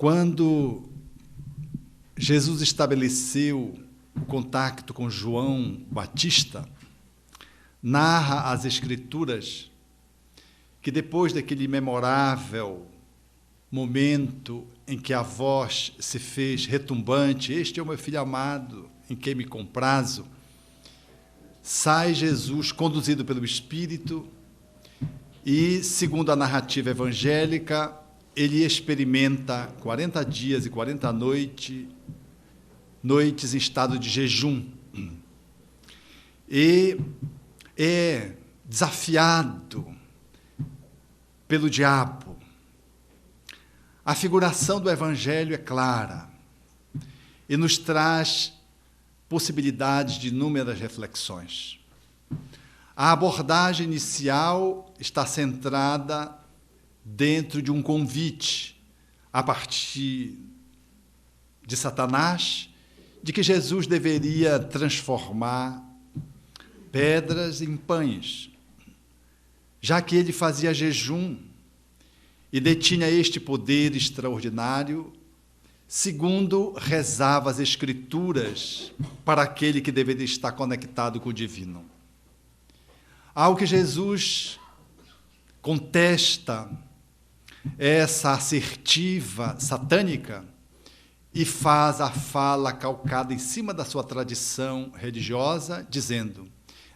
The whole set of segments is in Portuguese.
Quando Jesus estabeleceu o contato com João Batista, narra as Escrituras que depois daquele memorável momento em que a voz se fez retumbante, este é o meu filho amado, em quem me comprazo, sai Jesus conduzido pelo Espírito e, segundo a narrativa evangélica, ele experimenta 40 dias e 40 noites em estado de jejum. E é desafiado pelo diabo. A figuração do Evangelho é clara e nos traz possibilidades de inúmeras reflexões. A abordagem inicial está centrada dentro de um convite a partir de Satanás, de que Jesus deveria transformar pedras em pães, já que ele fazia jejum e detinha este poder extraordinário, segundo rezava as Escrituras para aquele que deveria estar conectado com o divino. Ao que Jesus contesta essa assertiva satânica e faz a fala calcada em cima da sua tradição religiosa, dizendo: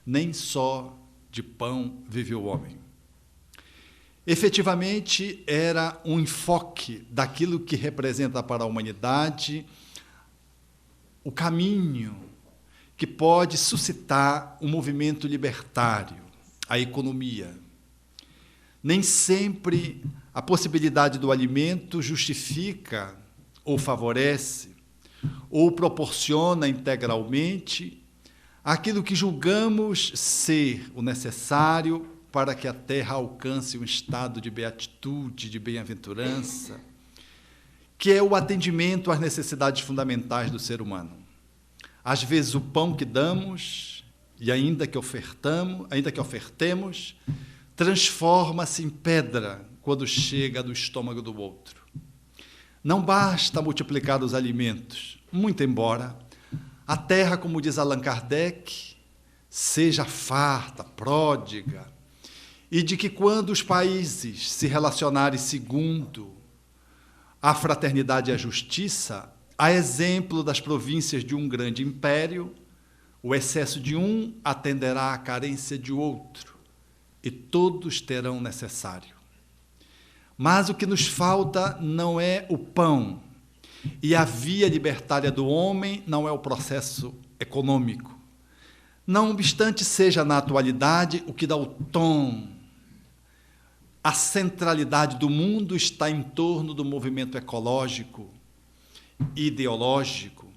nem só de pão vive o homem. Efetivamente, era um enfoque daquilo que representa para a humanidade o caminho que pode suscitar um movimento libertário, a economia. Nem sempre a possibilidade do alimento justifica ou favorece ou proporciona integralmente aquilo que julgamos ser o necessário para que a terra alcance um estado de beatitude, de bem-aventurança, que é o atendimento às necessidades fundamentais do ser humano. Às vezes o pão que damos, e ainda que ofertemos, transforma-se em pedra quando chega do estômago do outro. Não basta multiplicar os alimentos, muito embora a terra, como diz Allan Kardec, seja farta, pródiga, e de que quando os países se relacionarem segundo a fraternidade e a justiça, a exemplo das províncias de um grande império, o excesso de um atenderá à carência de outro, e todos terão necessário. Mas o que nos falta não é o pão, e a via libertária do homem não é o processo econômico. Não obstante seja na atualidade o que dá o tom, a centralidade do mundo está em torno do movimento ecológico, ideológico,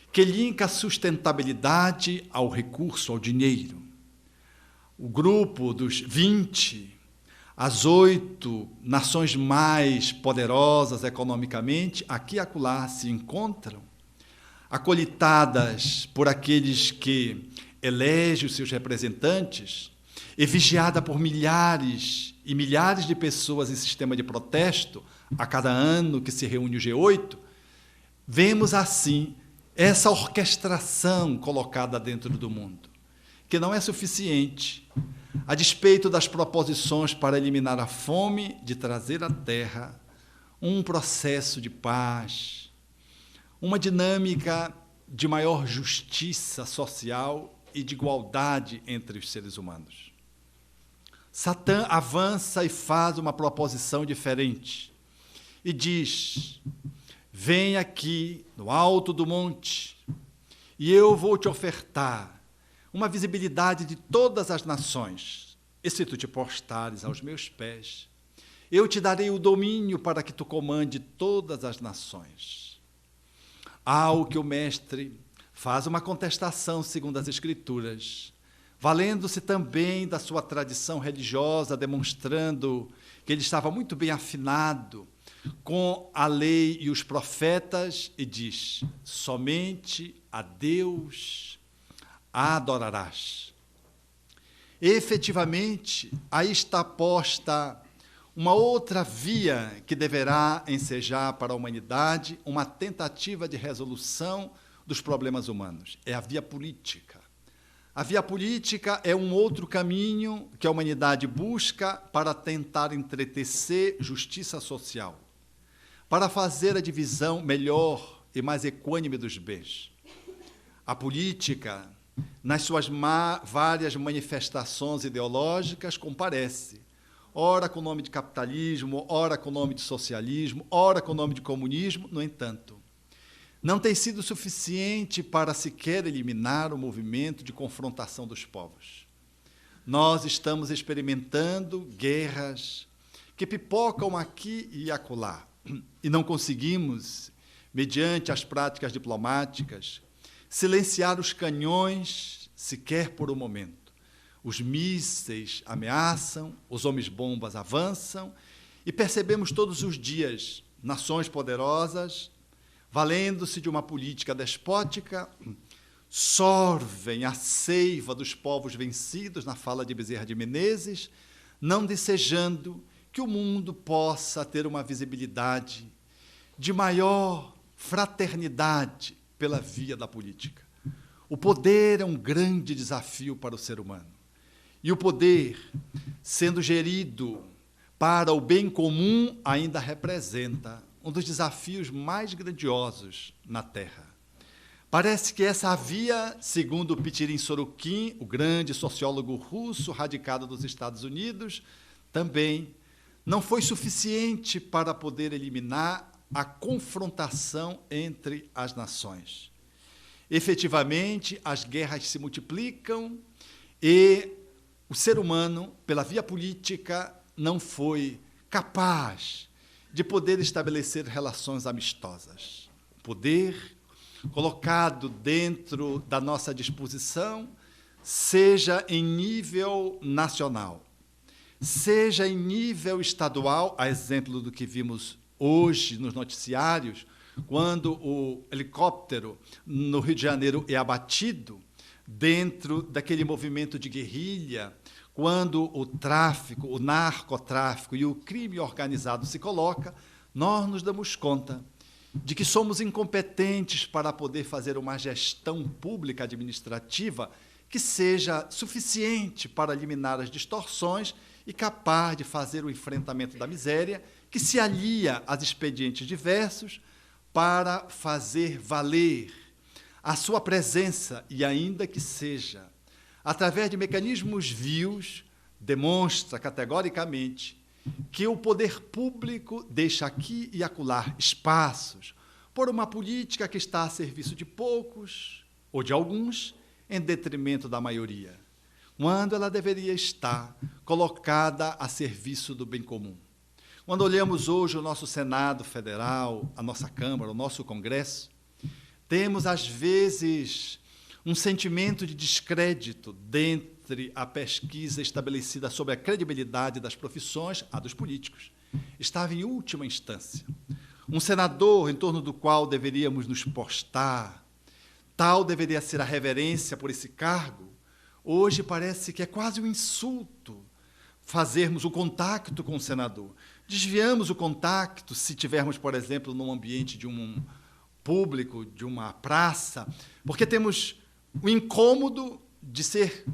que linka a sustentabilidade ao recurso, ao dinheiro. O grupo dos 20, as 8 nações mais poderosas economicamente, aqui e acolá se encontram, acolitadas por aqueles que elegem os seus representantes e vigiada por milhares e milhares de pessoas em sistema de protesto, a cada ano que se reúne o G8, vemos assim essa orquestração colocada dentro do mundo, que não é suficiente, a despeito das proposições para eliminar a fome, de trazer à terra um processo de paz, uma dinâmica de maior justiça social e de igualdade entre os seres humanos. Satã avança e faz uma proposição diferente e diz: vem aqui no alto do monte e eu vou te ofertar uma visibilidade de todas as nações, e se tu te prostrares aos meus pés, eu te darei o domínio para que tu comande todas as nações. Ao que o mestre faz uma contestação segundo as Escrituras, valendo-se também da sua tradição religiosa, demonstrando que ele estava muito bem afinado com a lei e os profetas, e diz: somente a Deus adorarás. Efetivamente, aí está posta uma outra via que deverá ensejar para a humanidade uma tentativa de resolução dos problemas humanos. É a via política. A via política é um outro caminho que a humanidade busca para tentar entretecer justiça social, para fazer a divisão melhor e mais equânime dos bens. A política, nas suas várias manifestações ideológicas, comparece, ora com o nome de capitalismo, ora com o nome de socialismo, ora com o nome de comunismo. No entanto, não tem sido suficiente para sequer eliminar o movimento de confrontação dos povos. Nós estamos experimentando guerras que pipocam aqui e acolá, e não conseguimos, mediante as práticas diplomáticas, silenciar os canhões sequer por um momento. Os mísseis ameaçam, os homens-bombas avançam, e percebemos todos os dias nações poderosas, valendo-se de uma política despótica, sorvem a seiva dos povos vencidos, na fala de Bezerra de Menezes, não desejando que o mundo possa ter uma visibilidade de maior fraternidade pela via da política. O poder é um grande desafio para o ser humano. E o poder, sendo gerido para o bem comum, ainda representa um dos desafios mais grandiosos na Terra. Parece que essa via, segundo Pitirim Sorokin, o grande sociólogo russo radicado nos Estados Unidos, também não foi suficiente para poder eliminar a confrontação entre as nações. Efetivamente, as guerras se multiplicam e o ser humano, pela via política, não foi capaz de poder estabelecer relações amistosas. O poder colocado dentro da nossa disposição, seja em nível nacional, seja em nível estadual, a exemplo do que vimos hoje nos noticiários, quando o helicóptero no Rio de Janeiro é abatido dentro daquele movimento de guerrilha, quando o tráfico, o narcotráfico e o crime organizado se coloca, nós nos damos conta de que somos incompetentes para poder fazer uma gestão pública administrativa que seja suficiente para eliminar as distorções e capaz de fazer o enfrentamento da miséria, que se alia a expedientes diversos para fazer valer a sua presença e, ainda que seja através de mecanismos vios, demonstra categoricamente que o poder público deixa aqui e acolá espaços por uma política que está a serviço de poucos ou de alguns, em detrimento da maioria, quando ela deveria estar colocada a serviço do bem comum. Quando olhamos hoje o nosso Senado Federal, a nossa Câmara, o nosso Congresso, temos, às vezes, um sentimento de descrédito dentre a pesquisa estabelecida sobre a credibilidade das profissões, a dos políticos. Estava em última instância. Um senador em torno do qual deveríamos nos postar, tal deveria ser a reverência por esse cargo, hoje parece que é quase um insulto fazermos o contato com o senador. Desviamos o contato se tivermos, por exemplo, num ambiente de um público, de uma praça, porque temos o incômodo de ser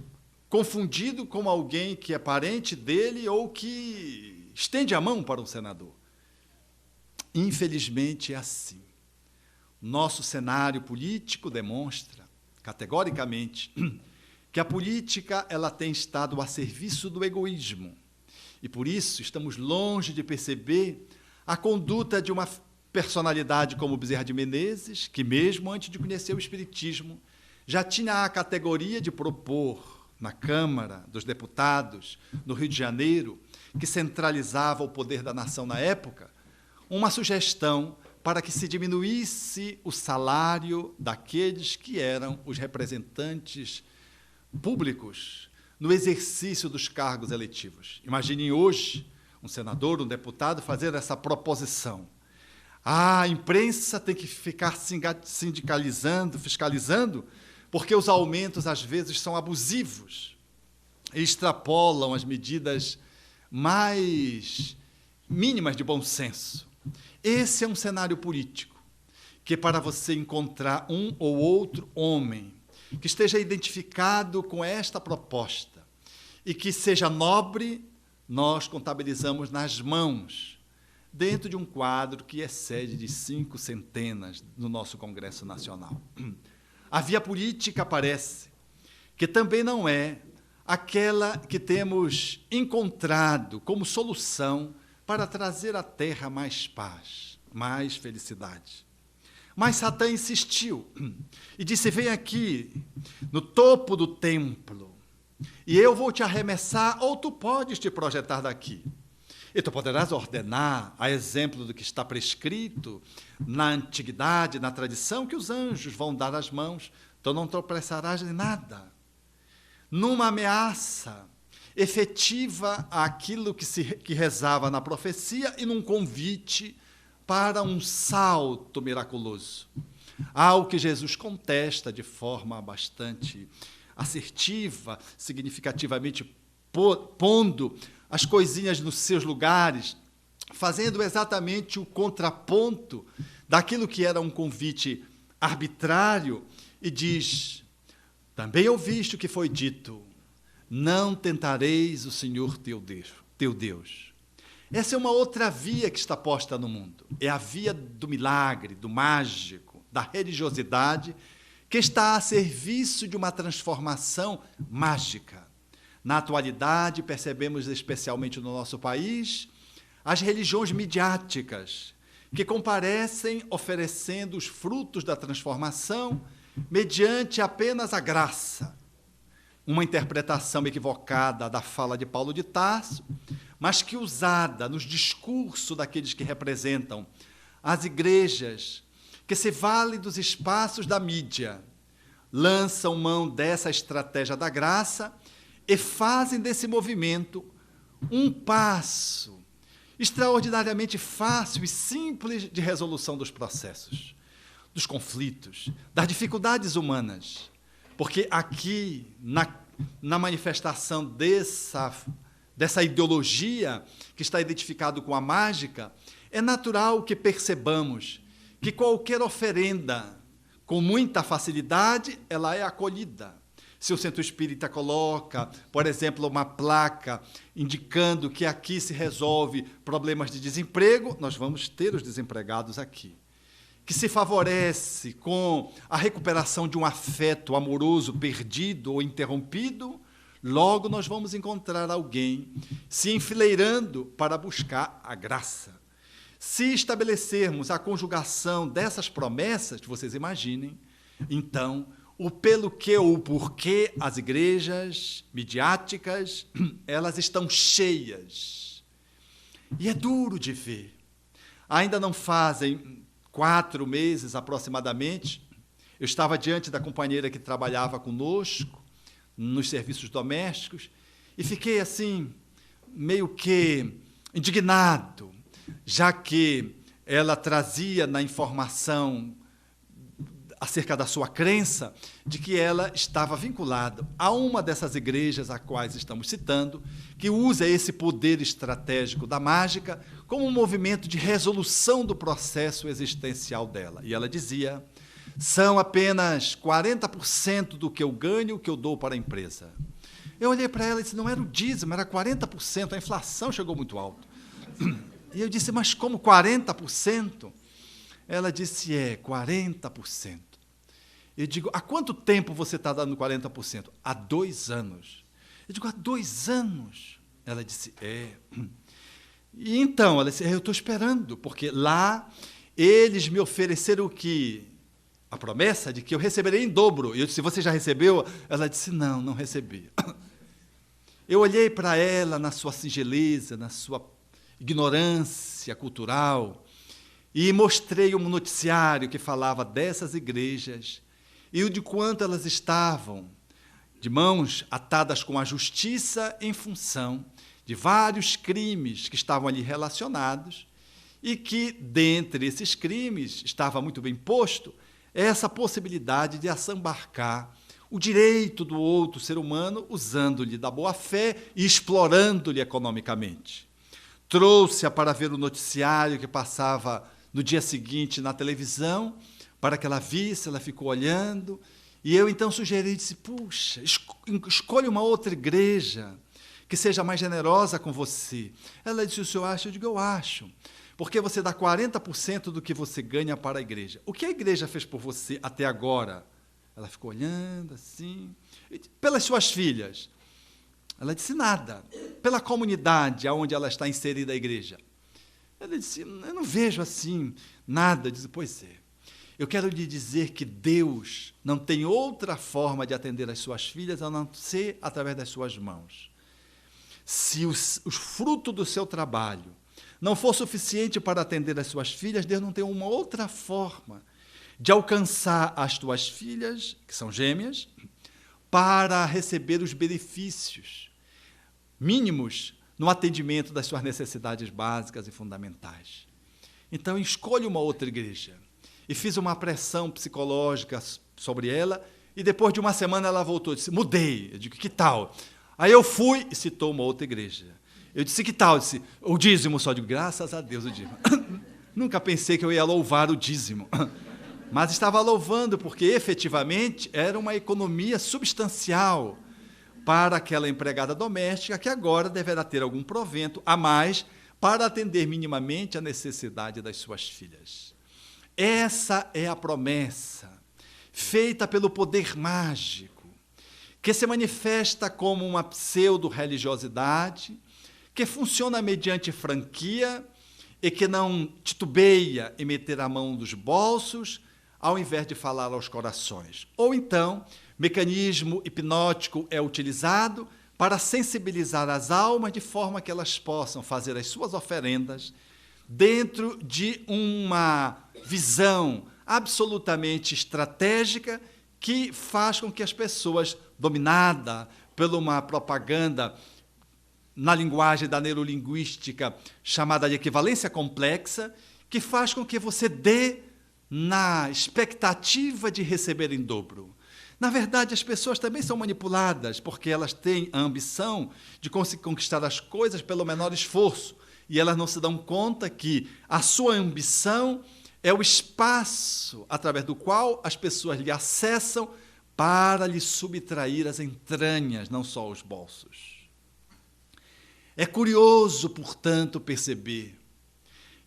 confundido com alguém que é parente dele ou que estende a mão para um senador. Infelizmente é assim. Nosso cenário político demonstra, categoricamente, que a política ela tem estado a serviço do egoísmo. E, por isso, estamos longe de perceber a conduta de uma personalidade como Bezerra de Menezes, que, mesmo antes de conhecer o Espiritismo, já tinha a categoria de propor na Câmara dos Deputados, no Rio de Janeiro, que centralizava o poder da nação na época, uma sugestão para que se diminuísse o salário daqueles que eram os representantes públicos no exercício dos cargos eletivos. Imaginem hoje um senador, um deputado, fazer essa proposição. A imprensa tem que ficar sindicalizando, fiscalizando, porque os aumentos, às vezes, são abusivos e extrapolam as medidas mais mínimas de bom senso. Esse é um cenário político, que para você encontrar um ou outro homem que esteja identificado com esta proposta e que seja nobre, nós contabilizamos nas mãos, dentro de um quadro que excede de 5 centenas no nosso Congresso Nacional. A via política parece que também não é aquela que temos encontrado como solução para trazer à terra mais paz, mais felicidade. Mas Satã insistiu e disse: vem aqui, no topo do templo, e eu vou te arremessar, ou tu podes te projetar daqui. E tu poderás ordenar, a exemplo do que está prescrito na antiguidade, na tradição, que os anjos vão dar as mãos, tu não tropeçarás em nada. Numa ameaça efetiva àquilo que rezava na profecia e num convite para um salto miraculoso. Algo que Jesus contesta de forma bastante assertiva, significativamente pondo as coisinhas nos seus lugares, fazendo exatamente o contraponto daquilo que era um convite arbitrário, e diz: também ouviste o que foi dito, não tentareis o Senhor teu Deus. Essa é uma outra via que está posta no mundo. É a via do milagre, do mágico, da religiosidade, que está a serviço de uma transformação mágica. Na atualidade, percebemos, especialmente no nosso país, as religiões midiáticas, que comparecem oferecendo os frutos da transformação mediante apenas a graça. Uma interpretação equivocada da fala de Paulo de Tarso, mas que, usada nos discursos daqueles que representam as igrejas, que se valem dos espaços da mídia, lançam mão dessa estratégia da graça e fazem desse movimento um passo extraordinariamente fácil e simples de resolução dos processos, dos conflitos, das dificuldades humanas. Porque aqui, na manifestação dessa ideologia que está identificado com a mágica, é natural que percebamos que qualquer oferenda, com muita facilidade, ela é acolhida. Se o centro espírita coloca, por exemplo, uma placa indicando que aqui se resolve problemas de desemprego, nós vamos ter os desempregados aqui. Que se favorece com a recuperação de um afeto amoroso perdido ou interrompido, logo nós vamos encontrar alguém se enfileirando para buscar a graça. Se estabelecermos a conjugação dessas promessas, vocês imaginem, então, o pelo que ou o porquê as igrejas midiáticas, elas estão cheias. E é duro de ver. Ainda não fazem 4 meses, aproximadamente, eu estava diante da companheira que trabalhava conosco, nos serviços domésticos, e fiquei assim, meio que indignado, já que ela trazia na informação acerca da sua crença, de que ela estava vinculada a uma dessas igrejas a quais estamos citando, que usa esse poder estratégico da mágica como um movimento de resolução do processo existencial dela. E ela dizia: são apenas 40% do que eu ganho, o que eu dou para a empresa. Eu olhei para ela e disse: não era o dízimo, era 40%, a inflação chegou muito alto. E eu disse: mas como 40%? Ela disse: 40%. Eu digo: há quanto tempo você está dando 40%? Há 2 anos. Eu digo: há 2 anos? Ela disse: E então, ela disse: eu estou esperando, porque lá eles me ofereceram o que? A promessa de que eu receberei em dobro. E eu disse: você já recebeu? Ela disse: não, não recebi. Eu olhei para ela na sua singeleza, na sua ignorância cultural, e mostrei um noticiário que falava dessas igrejas e de quanto elas estavam de mãos atadas com a justiça em função de vários crimes que estavam ali relacionados, e que, dentre esses crimes, estava muito bem posto essa possibilidade de assambarcar o direito do outro ser humano, usando-lhe da boa-fé e explorando-lhe economicamente. trouxe-a para ver o noticiário que passava no dia seguinte na televisão, para que ela visse, ela ficou olhando, e eu então sugeri, disse, puxa, escolha uma outra igreja que seja mais generosa com você. Ela disse, o senhor acha? Eu digo, eu acho, porque você dá 40% do que você ganha para a igreja. O que a igreja fez por você até agora? Ela ficou olhando assim, pelas suas filhas. Ela disse, nada. Pela comunidade onde ela está inserida a igreja. Ela disse, eu não vejo assim nada. Eu disse, pois é. Eu quero lhe dizer que Deus não tem outra forma de atender as suas filhas a não ser através das suas mãos. Se o fruto do seu trabalho não for suficiente para atender as suas filhas, Deus não tem uma outra forma de alcançar as tuas filhas, que são gêmeas, para receber os benefícios mínimos no atendimento das suas necessidades básicas e fundamentais. Então, escolha uma outra igreja. E fiz uma pressão psicológica sobre ela, e depois de uma semana ela voltou e disse, mudei. Eu digo, que tal? Aí eu fui e citou uma outra igreja. Eu disse, que tal? Eu disse, o dízimo só. Eu digo, graças a Deus o dízimo. Nunca pensei que eu ia louvar o dízimo. Mas estava louvando, porque efetivamente era uma economia substancial para aquela empregada doméstica que agora deverá ter algum provento a mais para atender minimamente a necessidade das suas filhas. Essa é a promessa feita pelo poder mágico, que se manifesta como uma pseudo-religiosidade, que funciona mediante franquia e que não titubeia em meter a mão nos bolsos, ao invés de falar aos corações. Ou então, mecanismo hipnótico é utilizado para sensibilizar as almas de forma que elas possam fazer as suas oferendas dentro de uma visão absolutamente estratégica que faz com que as pessoas, dominadas por uma propaganda na linguagem da neurolinguística chamada de equivalência complexa, que faz com que você dê na expectativa de receber em dobro. Na verdade, as pessoas também são manipuladas, porque elas têm a ambição de conquistar as coisas pelo menor esforço, e elas não se dão conta que a sua ambição é o espaço através do qual as pessoas lhe acessam para lhe subtrair as entranhas, não só os bolsos. É curioso, portanto, perceber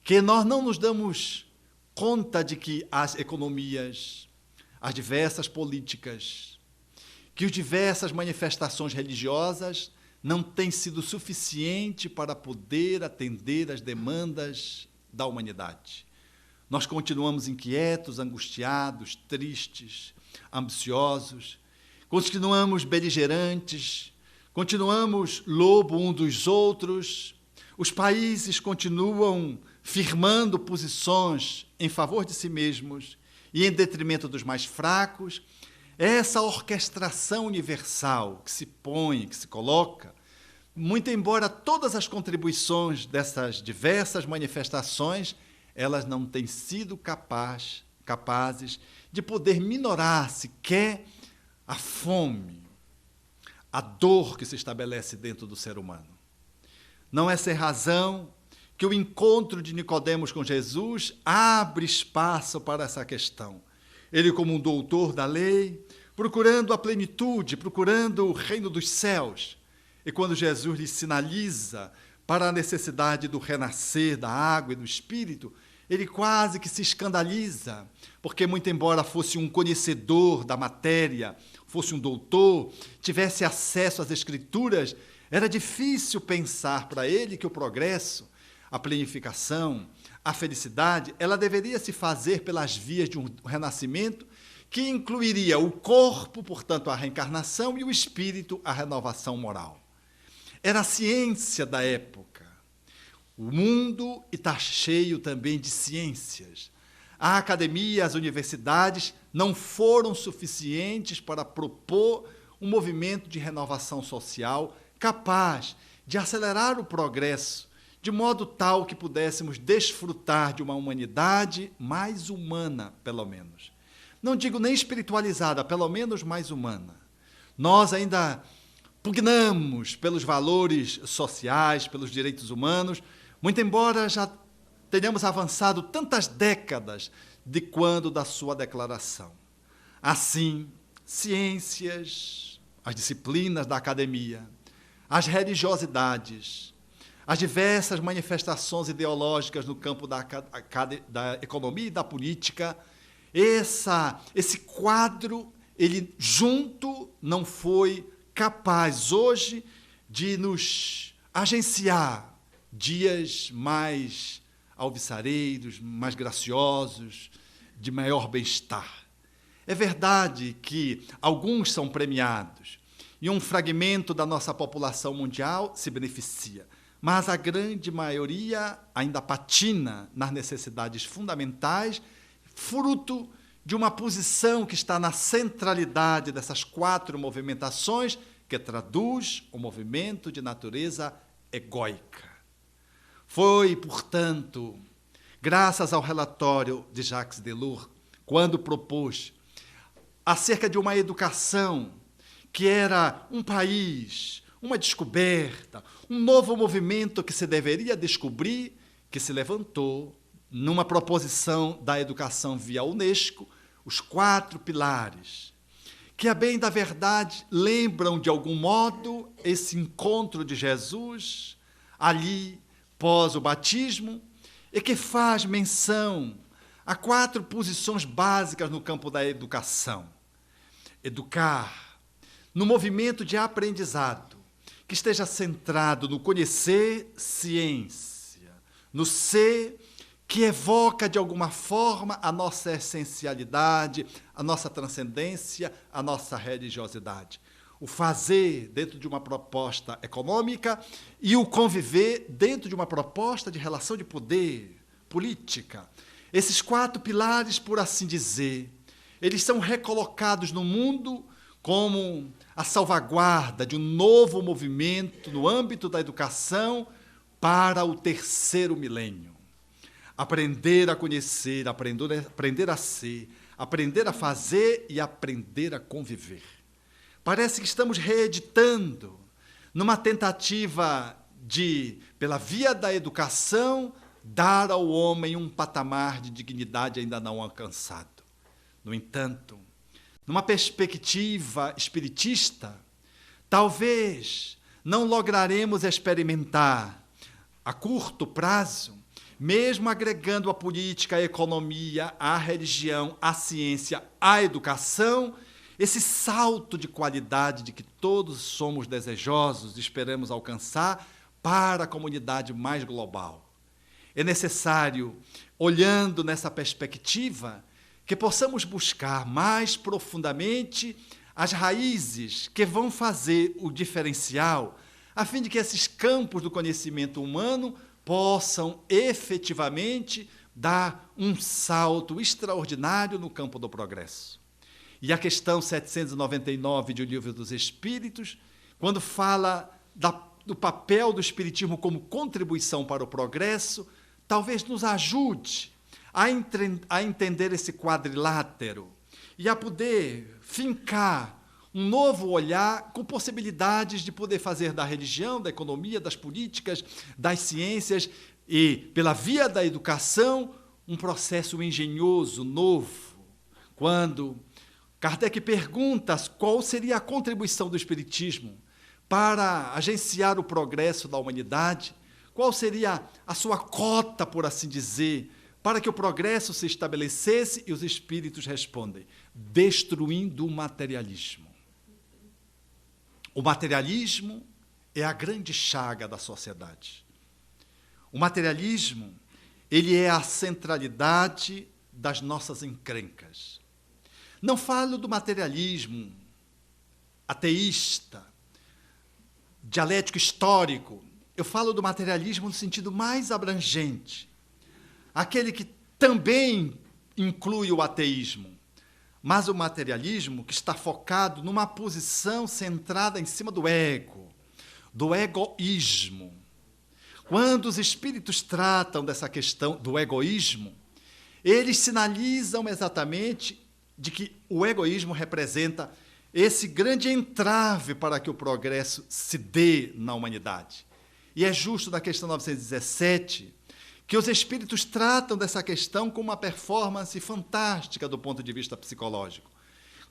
que nós não nos damos conta de que as economias, as diversas políticas, que as diversas manifestações religiosas não têm sido suficiente para poder atender às demandas da humanidade. Nós continuamos inquietos, angustiados, tristes, ambiciosos, continuamos beligerantes, continuamos lobo um dos outros, os países continuam firmando posições em favor de si mesmos e em detrimento dos mais fracos. Essa orquestração universal que se põe, que se coloca, muito embora todas as contribuições dessas diversas manifestações, elas não têm sido capazes de poder minorar sequer a fome, a dor que se estabelece dentro do ser humano. Não é sem razão que o encontro de Nicodemos com Jesus abre espaço para essa questão. Ele, como um doutor da lei, procurando a plenitude, procurando o reino dos céus. E quando Jesus lhe sinaliza para a necessidade do renascer da água e do Espírito, ele quase que se escandaliza, porque, muito embora fosse um conhecedor da matéria, fosse um doutor, tivesse acesso às Escrituras, era difícil pensar para ele que o progresso, a planificação, a felicidade, ela deveria se fazer pelas vias de um renascimento que incluiria o corpo, portanto, a reencarnação, e o espírito, a renovação moral. Era a ciência da época. O mundo está cheio também de ciências. A academia, as universidades não foram suficientes para propor um movimento de renovação social capaz de acelerar o progresso, de modo tal que pudéssemos desfrutar de uma humanidade mais humana, pelo menos. Não digo nem espiritualizada, pelo menos mais humana. Nós ainda pugnamos pelos valores sociais, pelos direitos humanos, muito embora já tenhamos avançado tantas décadas de quando da sua declaração. Assim, ciências, as disciplinas da academia, as religiosidades, as diversas manifestações ideológicas no campo da economia e da política, esse quadro, ele junto não foi capaz hoje de nos agenciar dias mais alvissareiros, mais graciosos, de maior bem-estar. É verdade que alguns são premiados e um fragmento da nossa população mundial se beneficia, mas a grande maioria ainda patina nas necessidades fundamentais, fruto de uma posição que está na centralidade dessas 4 movimentações, que traduz o movimento de natureza egóica. Foi, portanto, graças ao relatório de Jacques Delors, quando propôs acerca de uma educação que era um país, uma descoberta, um novo movimento que se deveria descobrir, que se levantou numa proposição da educação via Unesco, os 4 pilares, que, a bem da verdade, lembram, de algum modo, esse encontro de Jesus, ali, pós o batismo, e que faz menção a 4 posições básicas no campo da educação. Educar, no movimento de aprendizado, que esteja centrado no conhecer ciência, no ser, que evoca, de alguma forma, a nossa essencialidade, a nossa transcendência, a nossa religiosidade. O fazer dentro de uma proposta econômica e o conviver dentro de uma proposta de relação de poder, política. Esses 4 pilares, por assim dizer, eles são recolocados no mundo como a salvaguarda de um novo movimento no âmbito da educação para o 3º milênio. Aprender a conhecer, aprender a ser, aprender a fazer e aprender a conviver. Parece que estamos reeditando, numa tentativa de, pela via da educação, dar ao homem um patamar de dignidade ainda não alcançado. No entanto, numa perspectiva espiritista, talvez não lograremos experimentar, a curto prazo, mesmo agregando a política, a economia, a religião, a ciência, a educação, esse salto de qualidade de que todos somos desejosos e esperamos alcançar para a comunidade mais global. É necessário, olhando nessa perspectiva, que possamos buscar mais profundamente as raízes que vão fazer o diferencial, a fim de que esses campos do conhecimento humano possam efetivamente dar um salto extraordinário no campo do progresso. E a questão 799 de O Livro dos Espíritos, quando fala do papel do Espiritismo como contribuição para o progresso, talvez nos ajude a entender esse quadrilátero e a poder fincar um novo olhar com possibilidades de poder fazer da religião, da economia, das políticas, das ciências e, pela via da educação, um processo engenhoso, novo. Quando Kardec pergunta qual seria a contribuição do Espiritismo para agenciar o progresso da humanidade, qual seria a sua cota, por assim dizer, para que o progresso se estabelecesse, e os espíritos respondem: destruindo o materialismo. O materialismo é a grande chaga da sociedade. O materialismo, ele é a centralidade das nossas encrencas. Não falo do materialismo ateísta, dialético histórico. Eu falo do materialismo no sentido mais abrangente, aquele que também inclui o ateísmo, mas o materialismo que está focado numa posição centrada em cima do ego, do egoísmo. Quando os espíritos tratam dessa questão do egoísmo, eles sinalizam exatamente de que o egoísmo representa esse grande entrave para que o progresso se dê na humanidade. E é justo na questão 917 que os espíritos tratam dessa questão com uma performance fantástica do ponto de vista psicológico.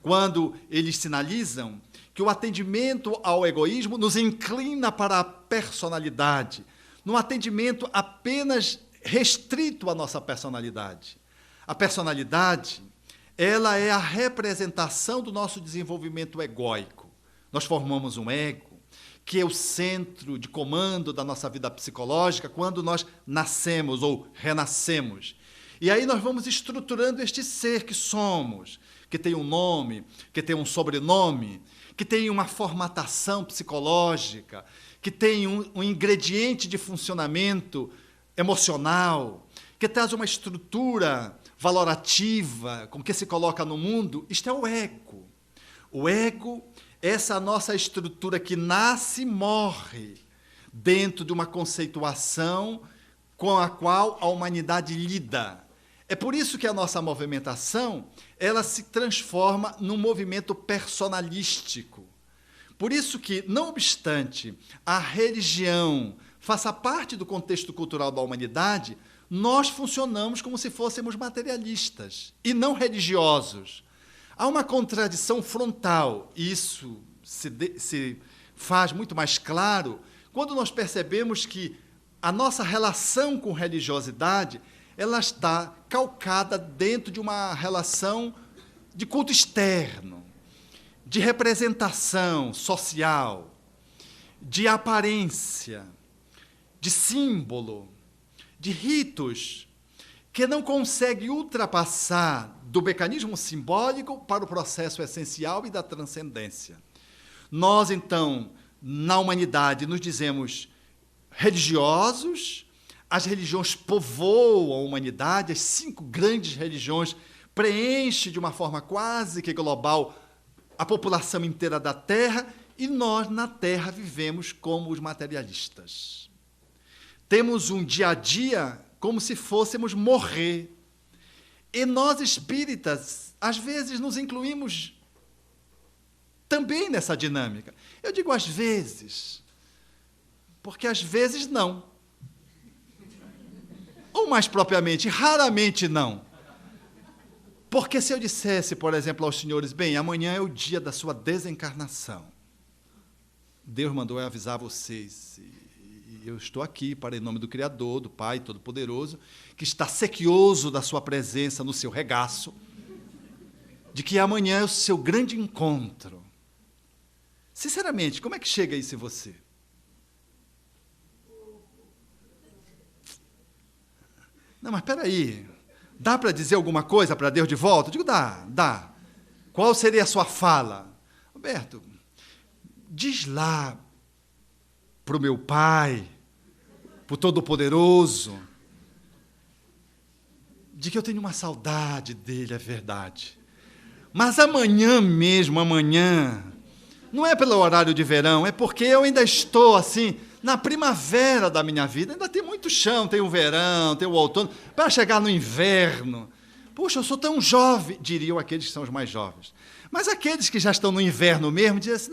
Quando eles sinalizam que o atendimento ao egoísmo nos inclina para a personalidade, num atendimento apenas restrito à nossa personalidade. A personalidade, ela é a representação do nosso desenvolvimento egóico. Nós formamos um ego, que é o centro de comando da nossa vida psicológica quando nós nascemos ou renascemos. E aí nós vamos estruturando este ser que somos, que tem um nome, que tem um sobrenome, que tem uma formatação psicológica, que tem um ingrediente de funcionamento emocional, que traz uma estrutura valorativa com que se coloca no mundo. Isto é o ego. O ego, essa nossa estrutura que nasce e morre dentro de uma conceituação com a qual a humanidade lida. É por isso que a nossa movimentação, ela se transforma num movimento personalístico. Por isso que, não obstante a religião faça parte do contexto cultural da humanidade, nós funcionamos como se fôssemos materialistas e não religiosos. Há uma contradição frontal, e isso se faz muito mais claro quando nós percebemos que a nossa relação com religiosidade ela está calcada dentro de uma relação de culto externo, de representação social, de aparência, de símbolo, de ritos, que não consegue ultrapassar do mecanismo simbólico para o processo essencial e da transcendência. Nós, então, na humanidade, nos dizemos religiosos, as religiões povoam a humanidade, as 5 grandes religiões preenchem de uma forma quase que global a população inteira da Terra, e nós, na Terra, vivemos como os materialistas. Temos um dia a dia como se fôssemos morrer. E nós, espíritas, às vezes nos incluímos também nessa dinâmica. Eu digo às vezes, porque às vezes não. Ou mais propriamente, raramente não. Porque se eu dissesse, por exemplo, aos senhores, bem, amanhã é o dia da sua desencarnação, Deus mandou eu avisar vocês, e eu estou aqui para, em nome do Criador, do Pai Todo-Poderoso, que está sequioso da sua presença no seu regaço, de que amanhã é o seu grande encontro. Sinceramente, como é que chega isso em você? Não, mas espera aí, dá para dizer alguma coisa para Deus de volta? Eu digo, dá. Qual seria a sua fala? Roberto, diz lá para o meu Pai, para o Todo-Poderoso, de que eu tenho uma saudade dele, é verdade. Mas amanhã mesmo, não é pelo horário de verão, é porque eu ainda estou assim, na primavera da minha vida, ainda tem muito chão, tem o verão, tem o outono, para chegar no inverno. Puxa, eu sou tão jovem, diriam aqueles que são os mais jovens. Mas aqueles que já estão no inverno mesmo, dizem assim,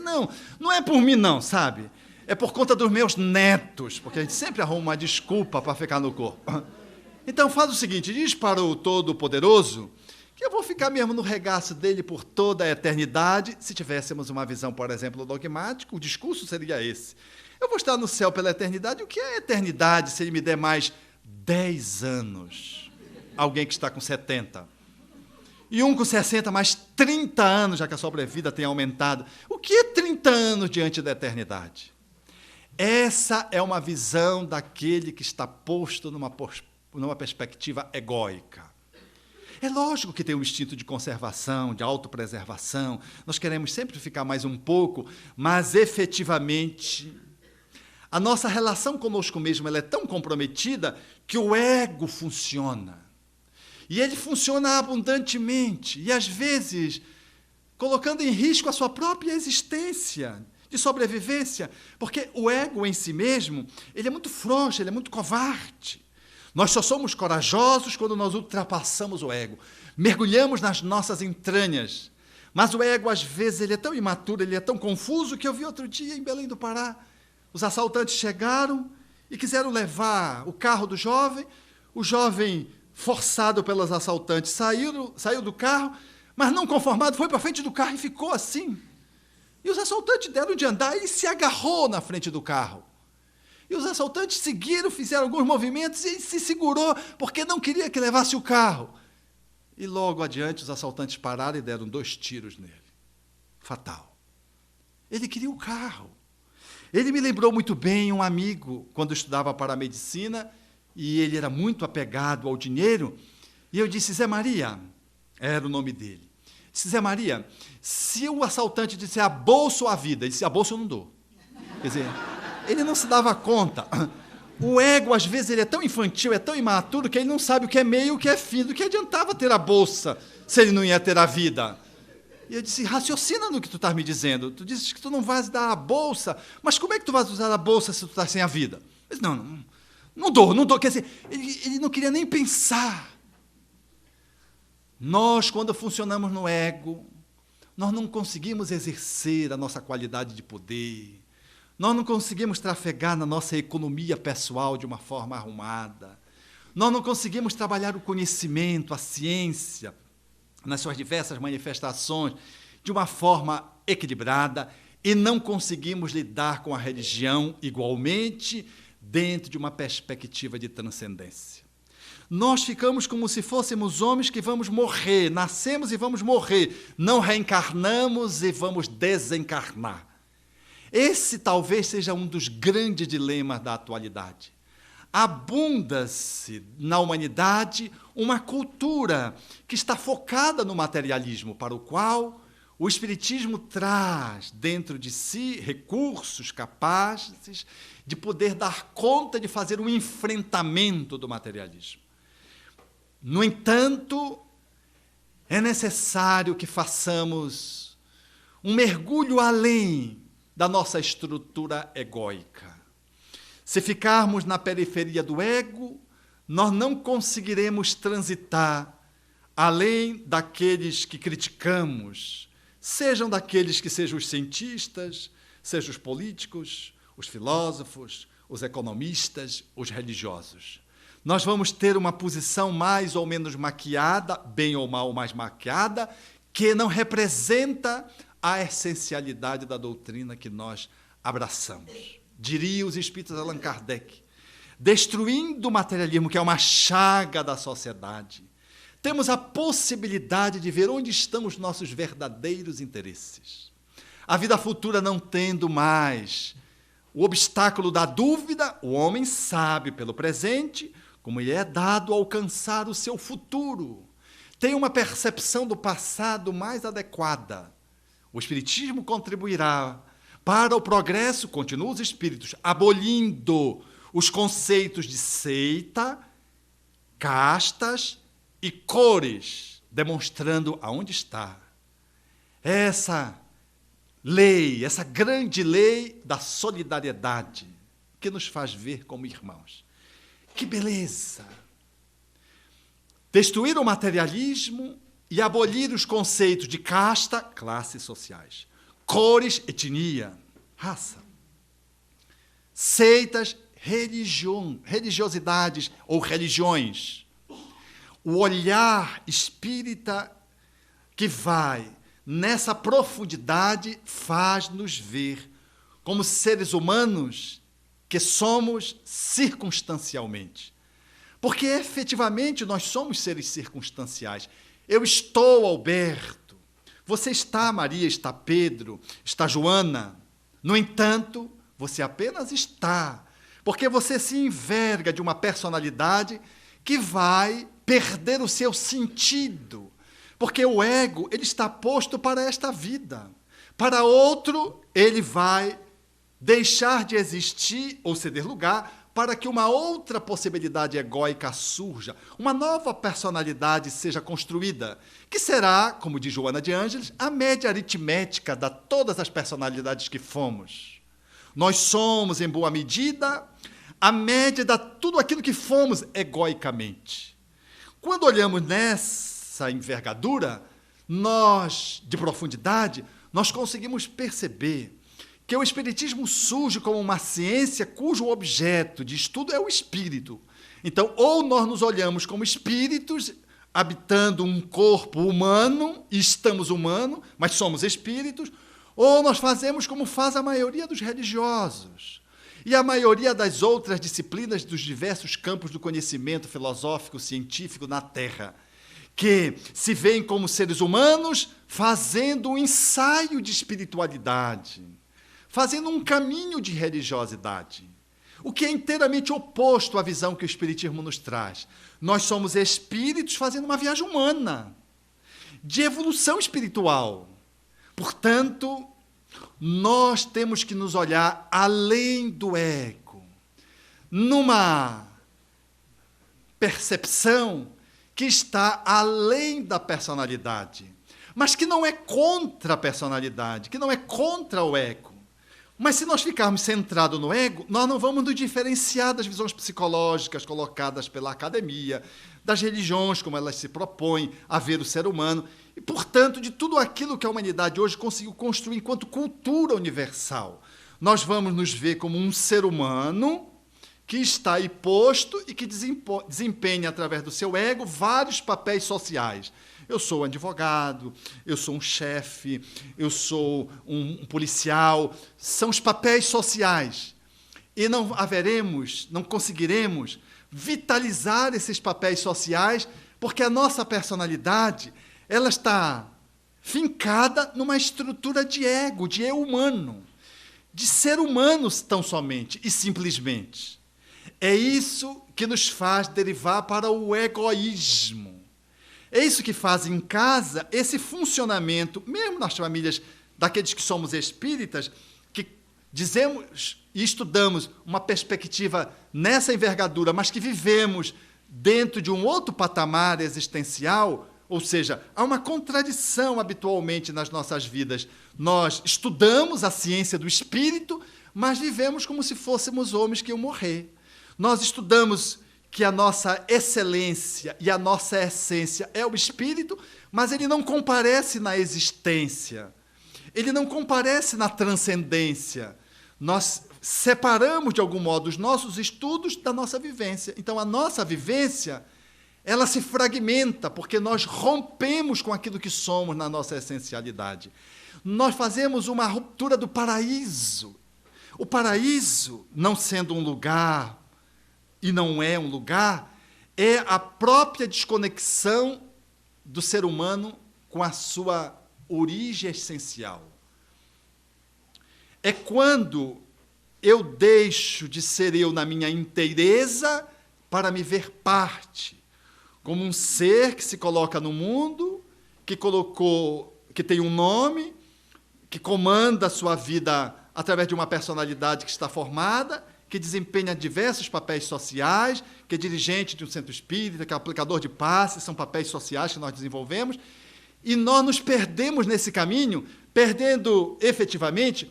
não é por mim não, sabe? É por conta dos meus netos, porque a gente sempre arruma uma desculpa para ficar no corpo. Então faz o seguinte, diz para o Todo-Poderoso que eu vou ficar mesmo no regaço dele por toda a eternidade. Se tivéssemos uma visão, por exemplo, dogmática, o discurso seria esse. Eu vou estar no céu pela eternidade. O que é eternidade se ele me der mais 10 anos? Alguém que está com 70. E um com 60, mais 30 anos, já que a sobrevida tem aumentado. O que é 30 anos diante da eternidade? Essa é uma visão daquele que está posto numa perspectiva egóica. É lógico que tem um instinto de conservação, de autopreservação. Nós queremos sempre ficar mais um pouco, mas efetivamente a nossa relação conosco mesmo ela é tão comprometida que o ego funciona. E ele funciona abundantemente, e às vezes colocando em risco a sua própria existência de sobrevivência, porque o ego em si mesmo, ele é muito frouxo, ele é muito covarde. Nós só somos corajosos quando nós ultrapassamos o ego, mergulhamos nas nossas entranhas. Mas o ego, às vezes, ele é tão imaturo, ele é tão confuso, que eu vi outro dia em Belém do Pará, os assaltantes chegaram e quiseram levar o carro do jovem. O jovem, forçado pelos assaltantes, saiu do carro, mas não conformado, foi para frente do carro e ficou assim. E os assaltantes deram de andar e se agarrou na frente do carro. E os assaltantes seguiram, fizeram alguns movimentos e ele se segurou, porque não queria que levasse o carro. E logo adiante os assaltantes pararam e deram 2 tiros nele. Fatal. Ele queria o carro. Ele me lembrou muito bem um amigo, quando eu estudava para a medicina, e ele era muito apegado ao dinheiro, e eu disse: Zé Maria, era o nome dele, disse: Zé Maria, se o assaltante disser a bolsa ou a vida, ele disse: a bolsa eu não dou. Quer dizer, ele não se dava conta. O ego, às vezes, ele é tão infantil, é tão imaturo, que ele não sabe o que é meio e o que é fim, do que adiantava ter a bolsa, se ele não ia ter a vida. E eu disse: raciocina no que tu estás me dizendo. Tu dizes que tu não vais dar a bolsa, mas como é que tu vais usar a bolsa se tu estás sem a vida? Eu disse: não dou. Quer dizer, ele não queria nem pensar. Nós, quando funcionamos no ego, nós não conseguimos exercer a nossa qualidade de poder, nós não conseguimos trafegar na nossa economia pessoal de uma forma arrumada, nós não conseguimos trabalhar o conhecimento, a ciência, nas suas diversas manifestações, de uma forma equilibrada, e não conseguimos lidar com a religião igualmente dentro de uma perspectiva de transcendência. Nós ficamos como se fôssemos homens que vamos morrer, nascemos e vamos morrer, não reencarnamos e vamos desencarnar. Esse talvez seja um dos grandes dilemas da atualidade. Abunda-se na humanidade uma cultura que está focada no materialismo, para o qual o Espiritismo traz dentro de si recursos capazes de poder dar conta de fazer um enfrentamento do materialismo. No entanto, é necessário que façamos um mergulho além da nossa estrutura egóica. Se ficarmos na periferia do ego, nós não conseguiremos transitar além daqueles que criticamos, sejam daqueles que sejam os cientistas, sejam os políticos, os filósofos, os economistas, os religiosos. Nós vamos ter uma posição mais ou menos maquiada, bem ou mal mais maquiada, que não representa a essencialidade da doutrina que nós abraçamos. Diria os espíritas Allan Kardec, destruindo o materialismo, que é uma chaga da sociedade, temos a possibilidade de ver onde estão os nossos verdadeiros interesses. A vida futura não tendo mais o obstáculo da dúvida, o homem sabe pelo presente como lhe é dado alcançar o seu futuro. Tem uma percepção do passado mais adequada. O Espiritismo contribuirá para o progresso, continuam os espíritos, abolindo os conceitos de seita, castas e cores, demonstrando aonde está essa lei, essa grande lei da solidariedade, que nos faz ver como irmãos. Que beleza! Destruir o materialismo e abolir os conceitos de casta, classes sociais, cores, etnia, raça, seitas, religiosidades ou religiões. O olhar espírita que vai nessa profundidade faz-nos ver como seres humanos que somos circunstancialmente. Porque efetivamente nós somos seres circunstanciais. Eu estou, Alberto, você está, Maria, está Pedro, está Joana. No entanto, você apenas está, porque você se enverga de uma personalidade que vai perder o seu sentido, porque o ego ele está posto para esta vida. Para outro, ele vai deixar de existir ou ceder lugar para que uma outra possibilidade egóica surja, uma nova personalidade seja construída, que será, como diz Joana de Ângeles, a média aritmética de todas as personalidades que fomos. Nós somos, em boa medida, a média de tudo aquilo que fomos egoicamente. Quando olhamos nessa envergadura, nós, de profundidade, nós conseguimos perceber que o Espiritismo surge como uma ciência cujo objeto de estudo é o espírito. Então, ou nós nos olhamos como espíritos habitando um corpo humano, e estamos humanos, mas somos espíritos, ou nós fazemos como faz a maioria dos religiosos e a maioria das outras disciplinas dos diversos campos do conhecimento filosófico, científico na Terra, que se veem como seres humanos fazendo um ensaio de espiritualidade, fazendo um caminho de religiosidade, o que é inteiramente oposto à visão que o Espiritismo nos traz. Nós somos espíritos fazendo uma viagem humana, de evolução espiritual. Portanto, nós temos que nos olhar além do ego, numa percepção que está além da personalidade, mas que não é contra a personalidade, que não é contra o ego. Mas se nós ficarmos centrados no ego, nós não vamos nos diferenciar das visões psicológicas colocadas pela academia, das religiões, como elas se propõem a ver o ser humano, e, portanto, de tudo aquilo que a humanidade hoje conseguiu construir enquanto cultura universal. Nós vamos nos ver como um ser humano que está aí posto e que desempenha, através do seu ego, vários papéis sociais. Eu sou um advogado, eu sou um chefe, eu sou um policial. São os papéis sociais. E não conseguiremos vitalizar esses papéis sociais, porque a nossa personalidade ela está fincada numa estrutura de ego, de eu humano, de ser humano tão somente e simplesmente. É isso que nos faz derivar para o egoísmo. É isso que faz em casa esse funcionamento, mesmo nas famílias daqueles que somos espíritas, que dizemos e estudamos uma perspectiva nessa envergadura, mas que vivemos dentro de um outro patamar existencial, ou seja, há uma contradição habitualmente nas nossas vidas. Nós estudamos a ciência do espírito, mas vivemos como se fôssemos homens que iam morrer. Nós estudamos que a nossa excelência e a nossa essência é o espírito, mas ele não comparece na existência, ele não comparece na transcendência. Nós separamos, de algum modo, os nossos estudos da nossa vivência. Então, a nossa vivência, ela se fragmenta, porque nós rompemos com aquilo que somos na nossa essencialidade. Nós fazemos uma ruptura do paraíso. O paraíso, não sendo um lugar, e não é um lugar, é a própria desconexão do ser humano com a sua origem essencial. É quando eu deixo de ser eu na minha inteireza para me ver parte, como um ser que se coloca no mundo, que tem um nome, que comanda a sua vida através de uma personalidade que está formada, que desempenha diversos papéis sociais, que é dirigente de um centro espírita, que é aplicador de passes, são papéis sociais que nós desenvolvemos, e nós nos perdemos nesse caminho, perdendo efetivamente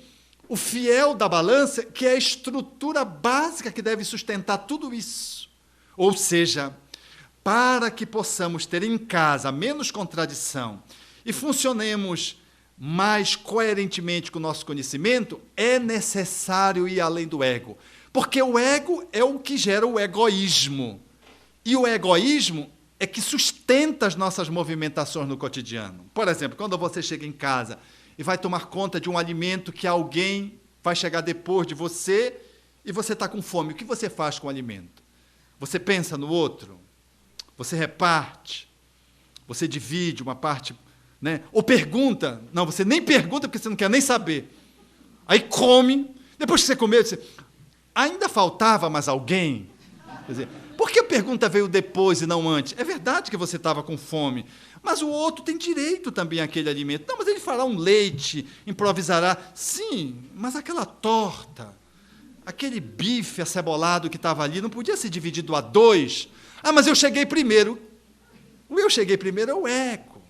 o fiel da balança, que é a estrutura básica que deve sustentar tudo isso. Ou seja, para que possamos ter em casa menos contradição e funcionemos mais coerentemente com o nosso conhecimento, é necessário ir além do ego. Porque o ego é o que gera o egoísmo. E o egoísmo é que sustenta as nossas movimentações no cotidiano. Por exemplo, quando você chega em casa e vai tomar conta de um alimento que alguém vai chegar depois de você e você está com fome, o que você faz com o alimento? Você pensa no outro? Você reparte? Você divide uma parte, né? Ou pergunta? Não, você nem pergunta porque você não quer nem saber. Aí come, depois que você comeu, você... ainda faltava mais alguém? Quer dizer, por que a pergunta veio depois e não antes? É verdade que você estava com fome, mas o outro tem direito também àquele alimento. Não, mas ele fará um leite, improvisará. Sim, mas aquela torta, aquele bife acebolado que estava ali, não podia ser dividido a dois? Ah, mas eu cheguei primeiro. O eu cheguei primeiro é o ego.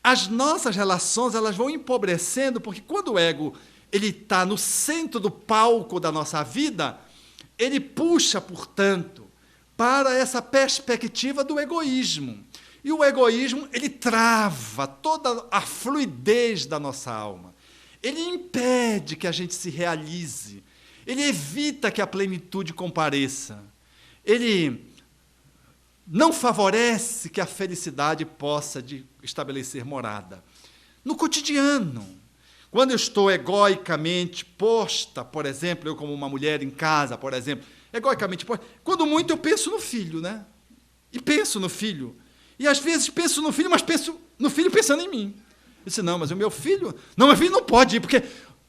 As nossas relações elas vão empobrecendo, porque quando o ego ele está no centro do palco da nossa vida, ele puxa, portanto, para essa perspectiva do egoísmo. E o egoísmo, ele trava toda a fluidez da nossa alma. ele impede que a gente se realize, ele evita que a plenitude compareça, ele não favorece que a felicidade possa estabelecer morada. No cotidiano, quando eu estou egoicamente posta, por exemplo, eu como uma mulher em casa, por exemplo, egoicamente posta, quando muito eu penso no filho, né? E penso no filho. E às vezes penso no filho, mas penso no filho pensando em mim. Eu disse, não, mas o meu filho não pode ir, porque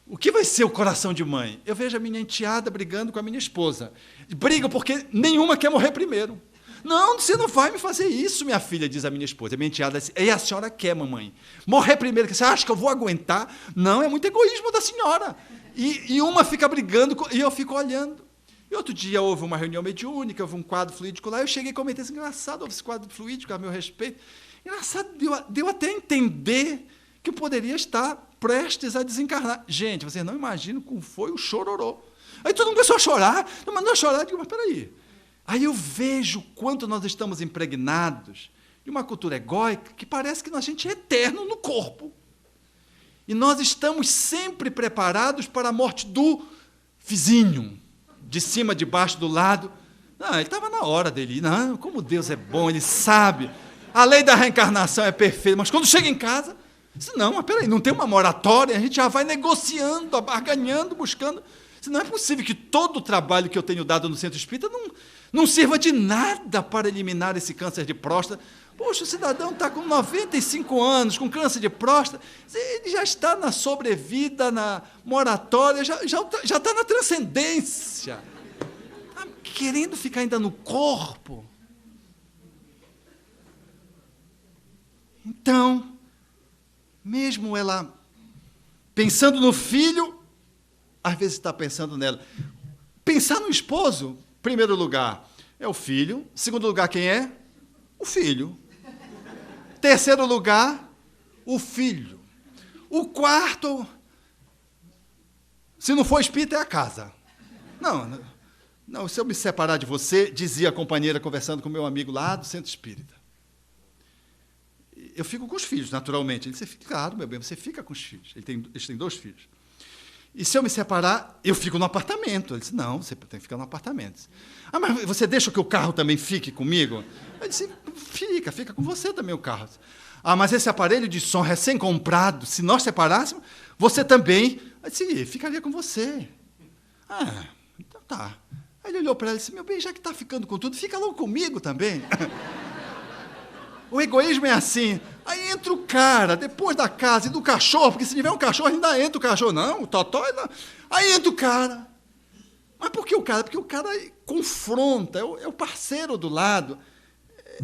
o que vai ser o coração de mãe? Eu vejo a minha enteada brigando com a minha esposa. Brigam porque nenhuma quer morrer primeiro. Não, você não vai me fazer isso, minha filha, diz a minha esposa. A minha enteada diz, e a senhora quer, mamãe? Morrer primeiro, que você acha que eu vou aguentar? Não, é muito egoísmo da senhora. E uma fica brigando, e eu fico olhando. E outro dia houve uma reunião mediúnica, houve um quadro fluídico lá, eu cheguei e comentei assim, engraçado, houve esse quadro fluídico, a meu respeito. Engraçado, deu até a entender que eu poderia estar prestes a desencarnar. Gente, vocês não imaginam como foi o chororô. Aí todo mundo começou a chorar, mas não a chorar, eu digo, mas peraí. Aí eu vejo quanto nós estamos impregnados de uma cultura egóica que parece que a gente é eterno no corpo. E nós estamos sempre preparados para a morte do vizinho, de cima, de baixo, do lado. Não, ele estava na hora dele. Não, como Deus é bom, ele sabe. A lei da reencarnação é perfeita, mas quando chega em casa, diz, não, mas peraí, não tem uma moratória, a gente já vai negociando, barganhando, buscando. Não é possível que todo o trabalho que eu tenho dado no Centro Espírita não sirva de nada para eliminar esse câncer de próstata. Poxa, o cidadão está com 95 anos, com câncer de próstata, ele já está na sobrevida, na moratória, já está na transcendência. Está querendo ficar ainda no corpo. Então, mesmo ela pensando no filho, às vezes está pensando nela. Pensar no esposo, primeiro lugar, é o filho. Segundo lugar, quem é? O filho. Terceiro lugar, o filho. O quarto, se não for espírita, é a casa. Não, se eu me separar de você, dizia a companheira conversando com meu amigo lá do Centro Espírita. Eu fico com os filhos, naturalmente. Ele disse, claro, meu bem, você fica com os filhos. Eles têm 2 filhos. E se eu me separar, eu fico no apartamento. Ele disse, não, você tem que ficar no apartamento. Ah, mas você deixa que o carro também fique comigo? Eu disse, fica com você também o carro. Ah, mas esse aparelho de som recém-comprado, se nós separássemos, você também... Eu disse, ficaria com você. Ah, então tá. Aí ele olhou para ela e disse, meu bem, já que está ficando com tudo, fica logo comigo também. O egoísmo é assim. Aí entra o cara, depois da casa e do cachorro, porque se tiver um cachorro, ainda entra o cachorro. Não, o totó... Não. Aí entra o cara. Mas por que o cara? Porque o cara confronta, é o parceiro do lado,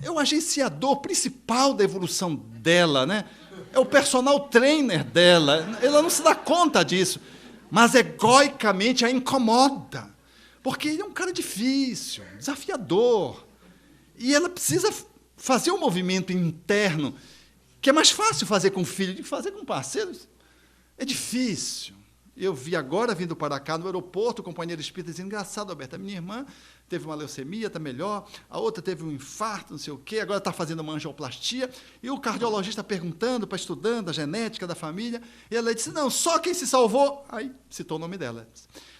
é o agenciador principal da evolução dela, né? É o personal trainer dela. Ela não se dá conta disso, mas egoicamente a incomoda, porque ele é um cara difícil, desafiador, e ela precisa fazer um movimento interno, que é mais fácil fazer com o filho do que fazer com parceiros. É difícil. Eu vi agora, vindo para cá, no aeroporto, o companheiro espírita dizendo, engraçado, Alberto, a minha irmã teve uma leucemia, está melhor, a outra teve um infarto, não sei o quê, agora está fazendo uma angioplastia, e o cardiologista perguntando, para estudando a genética da família, e ela disse, não, só quem se salvou, aí citou o nome dela,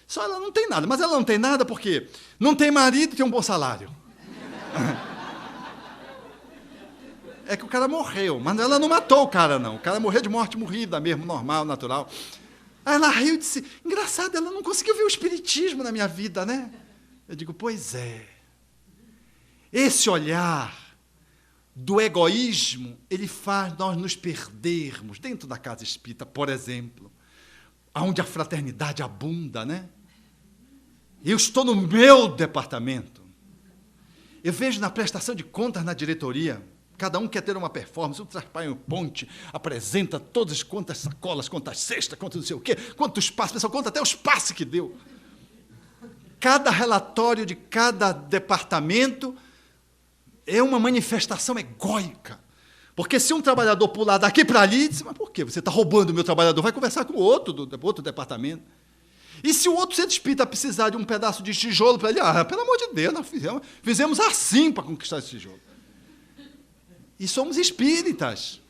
só ela não tem nada, mas ela não tem nada porque não tem marido, tem um bom salário. É que o cara morreu, mas ela não matou o cara, não. O cara morreu de morte morrida mesmo, normal, natural. Aí ela riu e disse, engraçado, ela não conseguiu ver o espiritismo na minha vida, né? Eu digo, pois é. Esse olhar do egoísmo, ele faz nós nos perdermos dentro da casa espírita, por exemplo, onde a fraternidade abunda, né? Eu estou no meu departamento. Eu vejo na prestação de contas na diretoria, cada um quer ter uma performance, o Trapalhão Ponte apresenta todas quantas sacolas, quantas cestas, quantas não sei o quê, quantos passos, o pessoal conta até os passos que deu. Cada relatório de cada departamento é uma manifestação egóica. Porque se um trabalhador pular daqui para ali, diz, mas por quê? Você está roubando o meu trabalhador, vai conversar com o outro do outro departamento. E se o outro centro espírita precisar de um pedaço de tijolo para ele, pelo amor de Deus, nós fizemos assim para conquistar esse tijolo. E somos espíritas.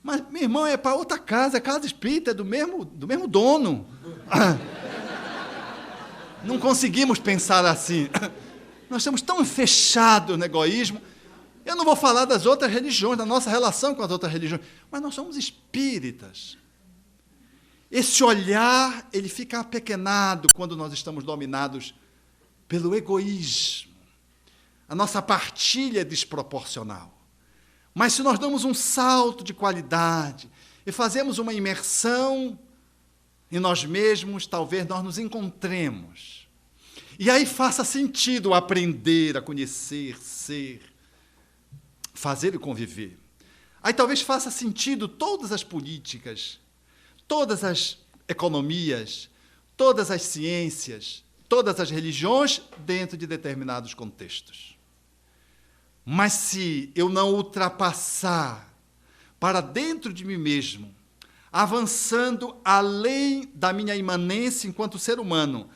Mas, meu irmão, é para outra casa, a casa espírita é do mesmo dono. Não conseguimos pensar assim. Nós estamos tão fechados no egoísmo. Eu não vou falar das outras religiões, da nossa relação com as outras religiões, mas nós somos espíritas. Esse olhar, ele fica apequenado quando nós estamos dominados pelo egoísmo. A nossa partilha é desproporcional. Mas se nós damos um salto de qualidade e fazemos uma imersão em nós mesmos, talvez nós nos encontremos. E aí faça sentido aprender a conhecer, ser, fazer e conviver. Aí talvez faça sentido todas as políticas, todas as economias, todas as ciências, todas as religiões dentro de determinados contextos. Mas se eu não ultrapassar para dentro de mim mesmo, avançando além da minha imanência enquanto ser humano,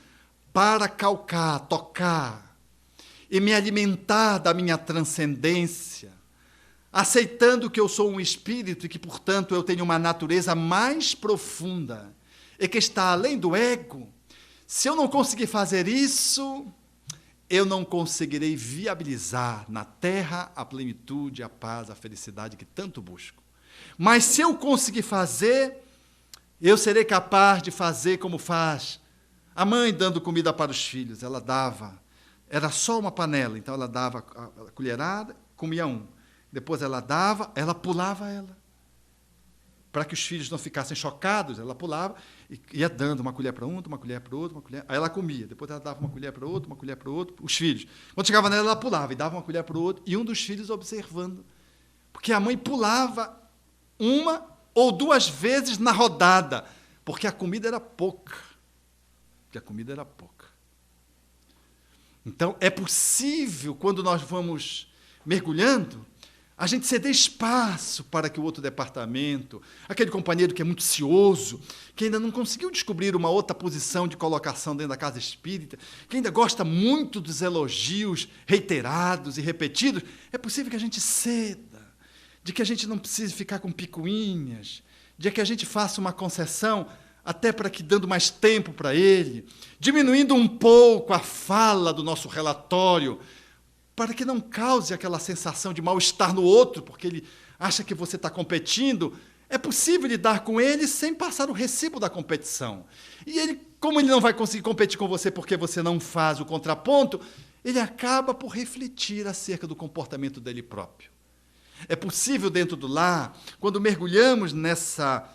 para calcar, tocar e me alimentar da minha transcendência, aceitando que eu sou um espírito e que, portanto, eu tenho uma natureza mais profunda e que está além do ego, se eu não conseguir fazer isso, eu não conseguirei viabilizar na Terra a plenitude, a paz, a felicidade que tanto busco. Mas se eu conseguir fazer, eu serei capaz de fazer como faz a mãe dando comida para os filhos. Ela dava, era só uma panela, então ela dava a colherada, comia um. Depois ela dava, ela pulava ela. Para que os filhos não ficassem chocados, ela pulava e ia dando uma colher para um, uma colher para o outro, uma colher. Aí ela comia, depois ela dava uma colher para o outro, uma colher para o outro, os filhos. Quando chegava nela, ela pulava e dava uma colher para o outro, e um dos filhos observando. Porque a mãe pulava uma ou duas vezes na rodada, porque a comida era pouca. Porque a comida era pouca. Então, é possível, quando nós vamos mergulhando, a gente ceder espaço para que o outro departamento, aquele companheiro que é muito cioso, que ainda não conseguiu descobrir uma outra posição de colocação dentro da casa espírita, que ainda gosta muito dos elogios reiterados e repetidos, é possível que a gente ceda, de que a gente não precise ficar com picuinhas, de que a gente faça uma concessão, até para que dando mais tempo para ele, diminuindo um pouco a fala do nosso relatório, para que não cause aquela sensação de mal-estar no outro, porque ele acha que você está competindo. É possível lidar com ele sem passar o recibo da competição. E ele, como ele não vai conseguir competir com você porque você não faz o contraponto, ele acaba por refletir acerca do comportamento dele próprio. É possível dentro do lar, quando mergulhamos nessa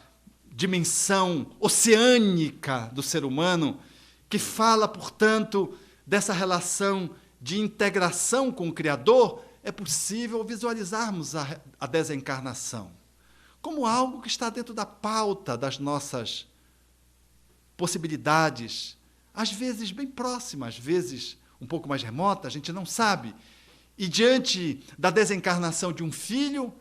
dimensão oceânica do ser humano, que fala, portanto, dessa relação de integração com o Criador, é possível visualizarmos a desencarnação como algo que está dentro da pauta das nossas possibilidades, às vezes bem próximas, às vezes um pouco mais remota, a gente não sabe. E diante da desencarnação de um filho,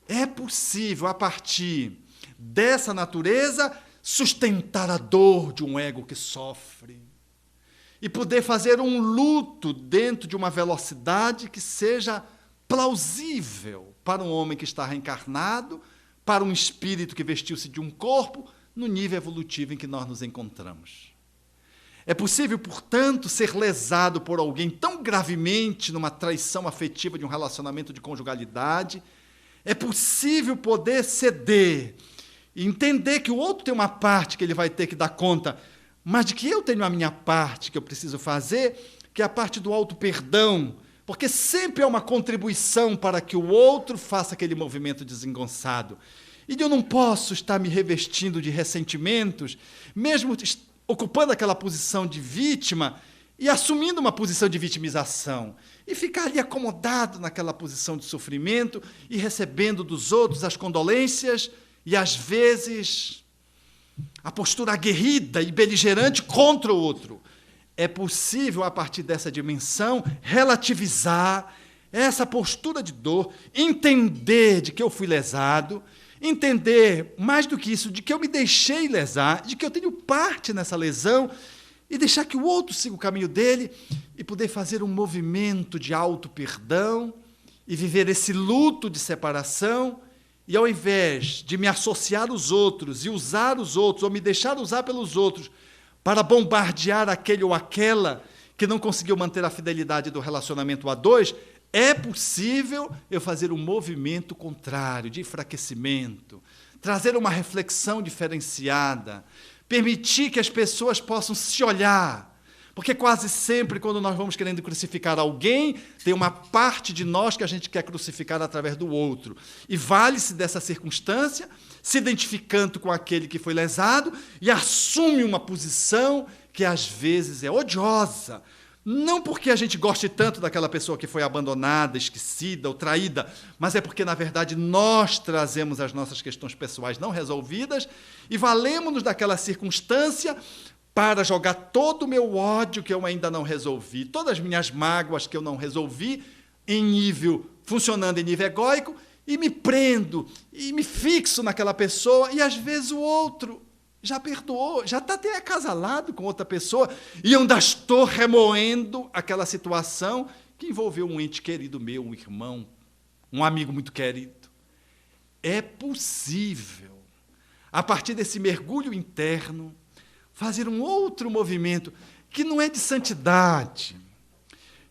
é possível, a partir dessa natureza, sustentar a dor de um ego que sofre, e poder fazer um luto dentro de uma velocidade que seja plausível para um homem que está reencarnado, para um espírito que vestiu-se de um corpo, no nível evolutivo em que nós nos encontramos. É possível, portanto, ser lesado por alguém tão gravemente numa traição afetiva de um relacionamento de conjugalidade. É possível poder ceder e entender que o outro tem uma parte que ele vai ter que dar conta, mas de que eu tenho a minha parte que eu preciso fazer, que é a parte do auto-perdão, porque sempre é uma contribuição para que o outro faça aquele movimento desengonçado. E eu não posso estar me revestindo de ressentimentos, mesmo ocupando aquela posição de vítima e assumindo uma posição de vitimização, e ficar ali acomodado naquela posição de sofrimento e recebendo dos outros as condolências e, às vezes, a postura aguerrida e beligerante contra o outro. É possível, a partir dessa dimensão, relativizar essa postura de dor, entender de que eu fui lesado, entender, mais do que isso, de que eu me deixei lesar, de que eu tenho parte nessa lesão, e deixar que o outro siga o caminho dele, e poder fazer um movimento de auto-perdão, e viver esse luto de separação, e ao invés de me associar aos outros e usar os outros, ou me deixar usar pelos outros, para bombardear aquele ou aquela que não conseguiu manter a fidelidade do relacionamento a dois, é possível eu fazer um movimento contrário, de enfraquecimento, trazer uma reflexão diferenciada, permitir que as pessoas possam se olhar. Porque quase sempre, quando nós vamos querendo crucificar alguém, tem uma parte de nós que a gente quer crucificar através do outro. E vale-se dessa circunstância, se identificando com aquele que foi lesado, e assume uma posição que às vezes é odiosa. Não porque a gente goste tanto daquela pessoa que foi abandonada, esquecida ou traída, mas é porque, na verdade, nós trazemos as nossas questões pessoais não resolvidas e valemos-nos daquela circunstância para jogar todo o meu ódio que eu ainda não resolvi, todas as minhas mágoas que eu não resolvi, funcionando em nível egóico, e me prendo, e me fixo naquela pessoa, e às vezes o outro já perdoou, já está até acasalado com outra pessoa, e eu ainda estou remoendo aquela situação que envolveu um ente querido meu, um irmão, um amigo muito querido. É possível, a partir desse mergulho interno, fazer um outro movimento que não é de santidade,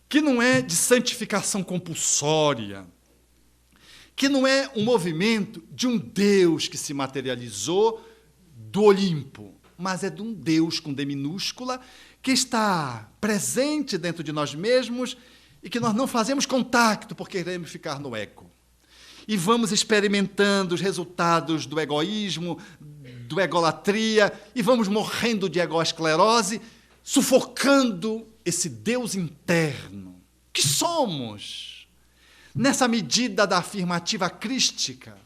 que não é de santificação compulsória, que não é um movimento de um Deus que se materializou do Olimpo, mas é de um Deus com D minúscula que está presente dentro de nós mesmos e que nós não fazemos contato porque queremos ficar no ego. E vamos experimentando os resultados do egoísmo, do egolatria, e vamos morrendo de egoesclerose, sufocando esse Deus interno que somos, nessa medida da afirmativa crística,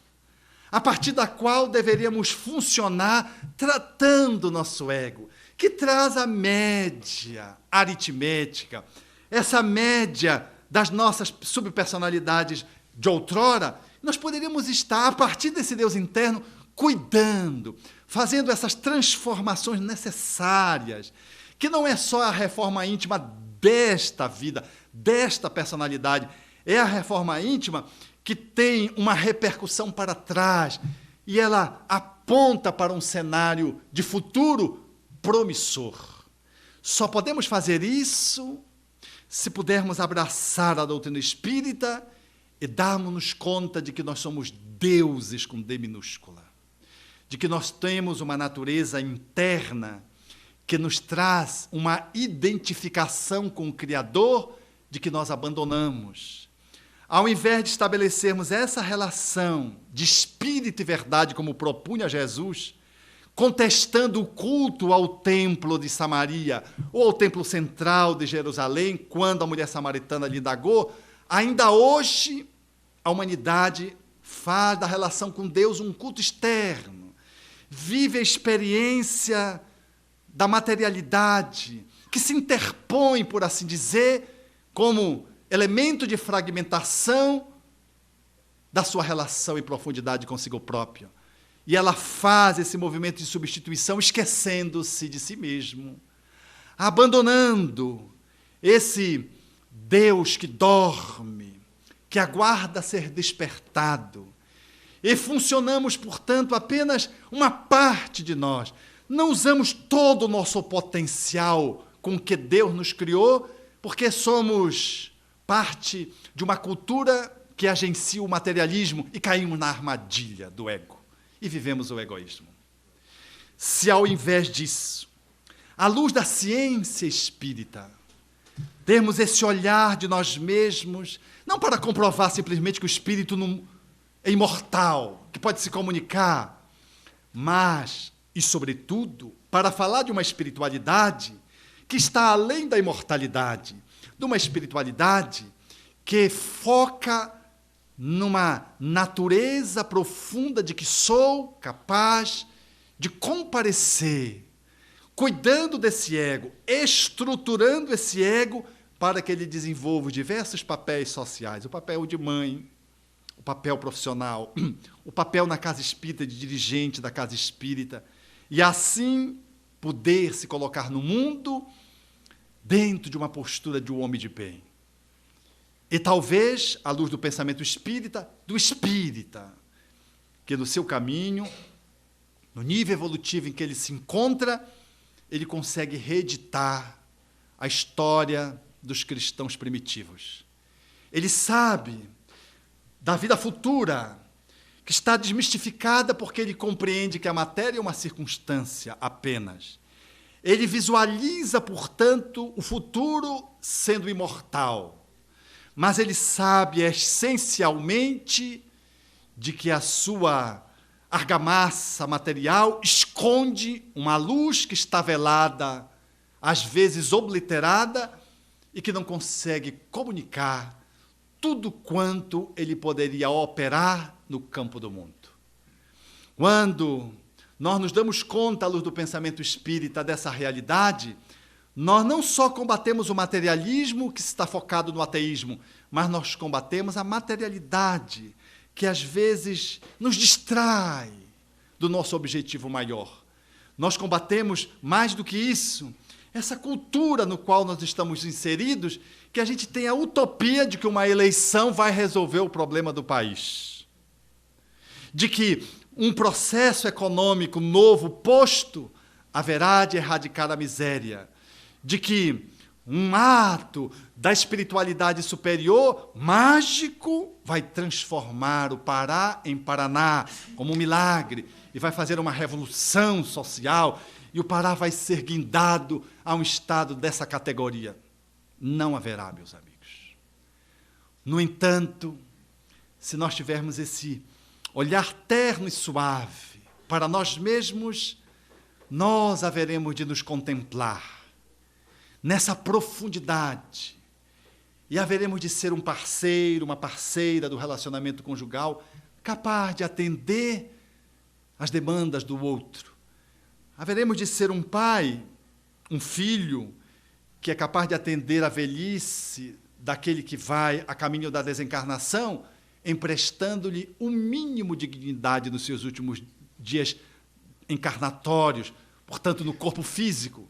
a partir da qual deveríamos funcionar tratando o nosso ego, que traz a média aritmética, essa média das nossas subpersonalidades de outrora. Nós poderíamos estar, a partir desse Deus interno, cuidando, fazendo essas transformações necessárias, que não é só a reforma íntima desta vida, desta personalidade, é a reforma íntima que tem uma repercussão para trás e ela aponta para um cenário de futuro promissor. Só podemos fazer isso se pudermos abraçar a doutrina espírita e darmos-nos conta de que nós somos deuses com D minúscula, de que nós temos uma natureza interna que nos traz uma identificação com o Criador de que nós abandonamos. Ao invés de estabelecermos essa relação de espírito e verdade, como propunha Jesus, contestando o culto ao templo de Samaria ou ao templo central de Jerusalém, quando a mulher samaritana lhe indagou, ainda hoje a humanidade faz da relação com Deus um culto externo, vive a experiência da materialidade, que se interpõe, por assim dizer, como elemento de fragmentação da sua relação e profundidade consigo própria. E ela faz esse movimento de substituição esquecendo-se de si mesmo, abandonando esse Deus que dorme, que aguarda ser despertado. E funcionamos, portanto, apenas uma parte de nós. Não usamos todo o nosso potencial com que Deus nos criou, porque somos parte de uma cultura que agencia o materialismo e caímos na armadilha do ego e vivemos o egoísmo. Se ao invés disso, à luz da ciência espírita, termos esse olhar de nós mesmos, não para comprovar simplesmente que o espírito não é imortal, que pode se comunicar, mas, e sobretudo, para falar de uma espiritualidade que está além da imortalidade, de uma espiritualidade que foca numa natureza profunda de que sou capaz de comparecer, cuidando desse ego, estruturando esse ego para que ele desenvolva diversos papéis sociais, o papel de mãe, o papel profissional, o papel na casa espírita de dirigente da casa espírita, e assim poder se colocar no mundo dentro de uma postura de um homem de bem. E talvez, à luz do pensamento espírita, do espírita, que no seu caminho, no nível evolutivo em que ele se encontra, ele consegue reeditar a história dos cristãos primitivos. Ele sabe da vida futura, que está desmistificada porque ele compreende que a matéria é uma circunstância apenas. Ele visualiza, portanto, o futuro sendo imortal, mas ele sabe essencialmente de que a sua argamassa material esconde uma luz que está velada, às vezes obliterada, e que não consegue comunicar tudo quanto ele poderia operar no campo do mundo. Quando nós nos damos conta, à luz do pensamento espírita, dessa realidade, nós não só combatemos o materialismo que está focado no ateísmo, mas nós combatemos a materialidade que às vezes nos distrai do nosso objetivo maior. Nós combatemos, mais do que isso, essa cultura no qual nós estamos inseridos, que a gente tem a utopia de que uma eleição vai resolver o problema do país. De que um processo econômico novo posto haverá de erradicar a miséria. De que um ato da espiritualidade superior, mágico, vai transformar o Pará em Paraná, como um milagre, e vai fazer uma revolução social, e o Pará vai ser guindado a um estado dessa categoria. Não haverá, meus amigos. No entanto, se nós tivermos esse olhar terno e suave para nós mesmos, nós haveremos de nos contemplar nessa profundidade e haveremos de ser um parceiro, uma parceira do relacionamento conjugal capaz de atender às demandas do outro. Haveremos de ser um pai, um filho, que é capaz de atender a velhice daquele que vai a caminho da desencarnação, emprestando-lhe o mínimo de dignidade nos seus últimos dias encarnatórios, portanto, no corpo físico.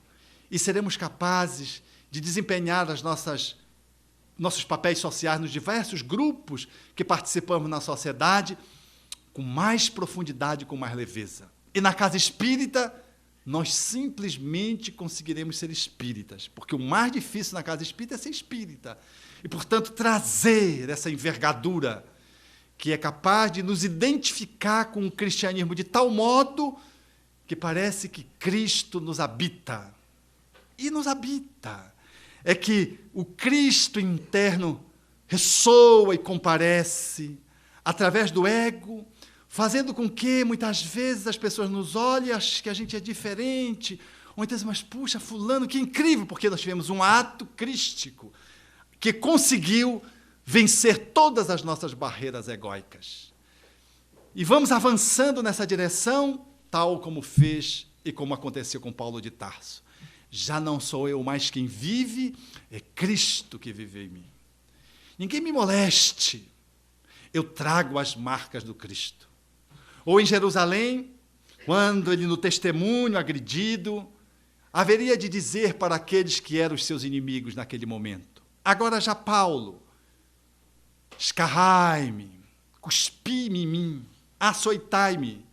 E seremos capazes de desempenhar nossos papéis sociais nos diversos grupos que participamos na sociedade com mais profundidade, com mais leveza. E na casa espírita, nós simplesmente conseguiremos ser espíritas, porque o mais difícil na casa espírita é ser espírita. E, portanto, trazer essa envergadura que é capaz de nos identificar com o cristianismo de tal modo que parece que Cristo nos habita. E nos habita. É que o Cristo interno ressoa e comparece através do ego, fazendo com que, muitas vezes, as pessoas nos olhem e achem que a gente é diferente. Ou então, mas, puxa, fulano, que incrível, porque nós tivemos um ato crístico que conseguiu vencer todas as nossas barreiras egóicas. E vamos avançando nessa direção, tal como fez e como aconteceu com Paulo de Tarso. Já não sou eu mais quem vive, é Cristo que vive em mim. Ninguém me moleste, eu trago as marcas do Cristo. Ou em Jerusalém, quando ele no testemunho agredido, haveria de dizer para aqueles que eram os seus inimigos naquele momento: agora já Paulo, escarrai-me, cuspi-me em mim, açoitai-me,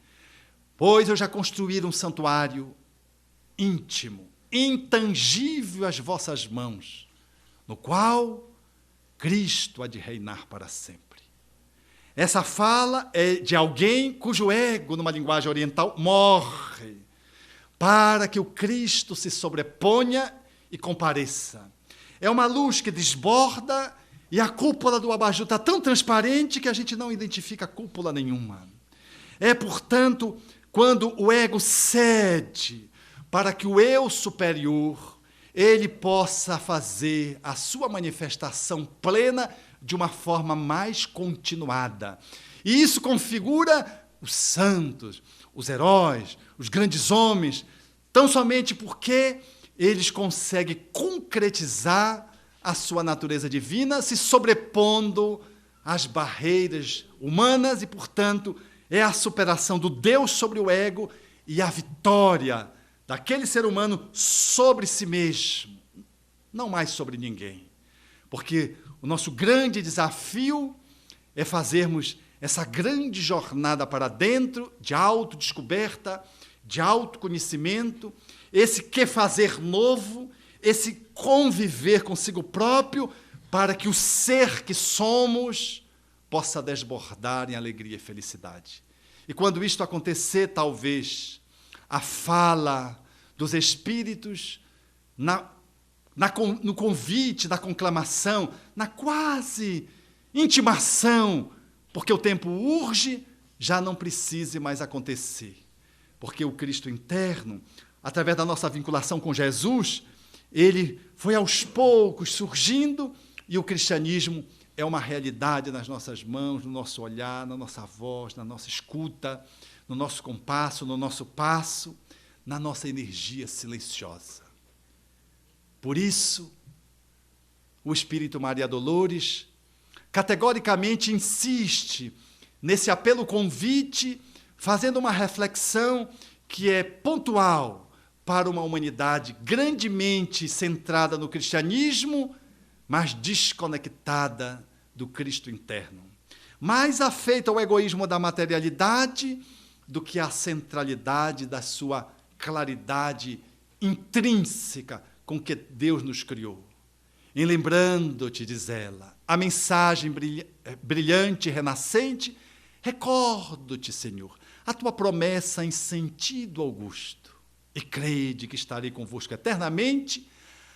pois eu já construí um santuário íntimo, intangível às vossas mãos, no qual Cristo há de reinar para sempre. Essa fala é de alguém cujo ego, numa linguagem oriental, morre, para que o Cristo se sobreponha e compareça. É uma luz que desborda e a cúpula do abajur está tão transparente que a gente não identifica cúpula nenhuma. É, portanto, quando o ego cede para que o eu superior ele possa fazer a sua manifestação plena de uma forma mais continuada. E isso configura os santos, os heróis, os grandes homens, tão somente porque eles conseguem concretizar a sua natureza divina, se sobrepondo às barreiras humanas e, portanto, é a superação do Deus sobre o ego e a vitória daquele ser humano sobre si mesmo, não mais sobre ninguém. Porque o nosso grande desafio é fazermos essa grande jornada para dentro de autodescoberta, de autoconhecimento, esse que fazer novo, esse conviver consigo próprio, para que o ser que somos possa desbordar em alegria e felicidade. E quando isto acontecer, talvez a fala dos espíritos no convite, na conclamação, na quase intimação, porque o tempo urge, já não precise mais acontecer. Porque o Cristo interno, através da nossa vinculação com Jesus, ele foi aos poucos surgindo e o cristianismo é uma realidade nas nossas mãos, no nosso olhar, na nossa voz, na nossa escuta, no nosso compasso, no nosso passo, na nossa energia silenciosa. Por isso, o Espírito Maria Dolores categoricamente insiste nesse apelo-convite, fazendo uma reflexão que é pontual para uma humanidade grandemente centrada no cristianismo, mas desconectada do Cristo interno, mais afeita ao egoísmo da materialidade do que à centralidade da sua claridade intrínseca com que Deus nos criou. Em lembrando-te, diz ela, a mensagem brilhante e renascente, recordo-te, Senhor, a tua promessa em sentido augusto, e crede que estarei convosco eternamente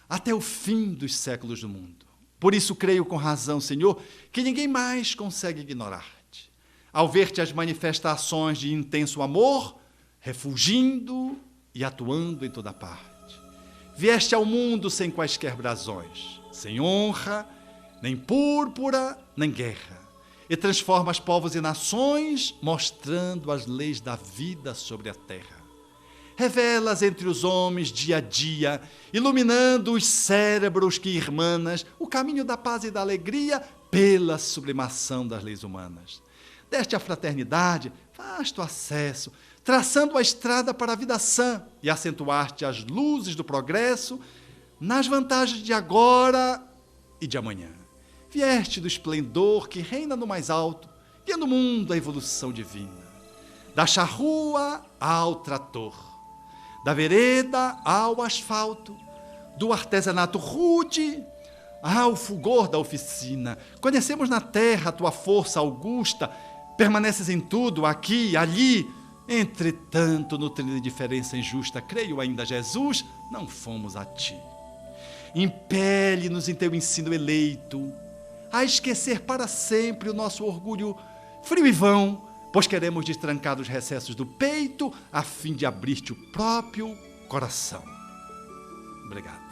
até o fim dos séculos do mundo. Por isso creio com razão, Senhor, que ninguém mais consegue ignorar-te. Ao ver-te as manifestações de intenso amor, refugindo e atuando em toda parte. Vieste ao mundo sem quaisquer brasões, sem honra, nem púrpura, nem guerra, e transformas povos e nações, mostrando as leis da vida sobre a terra. Revelas entre os homens dia a dia, iluminando os cérebros que irmanas o caminho da paz e da alegria pela sublimação das leis humanas. Deste à fraternidade vasto acesso, traçando a estrada para a vida sã e acentuaste as luzes do progresso nas vantagens de agora e de amanhã. Vieste do esplendor que reina no mais alto, guiando o mundo à evolução divina. Da charrua ao trator, da vereda ao asfalto, do artesanato rude ao fulgor da oficina. Conhecemos na terra a tua força augusta, permaneces em tudo, aqui e ali. Entretanto, nutrida de diferença injusta, creio ainda, Jesus, não fomos a ti. Impele-nos em teu ensino eleito a esquecer para sempre o nosso orgulho frio e vão, pois queremos destrancar os recessos do peito a fim de abrir-te o próprio coração. Obrigado.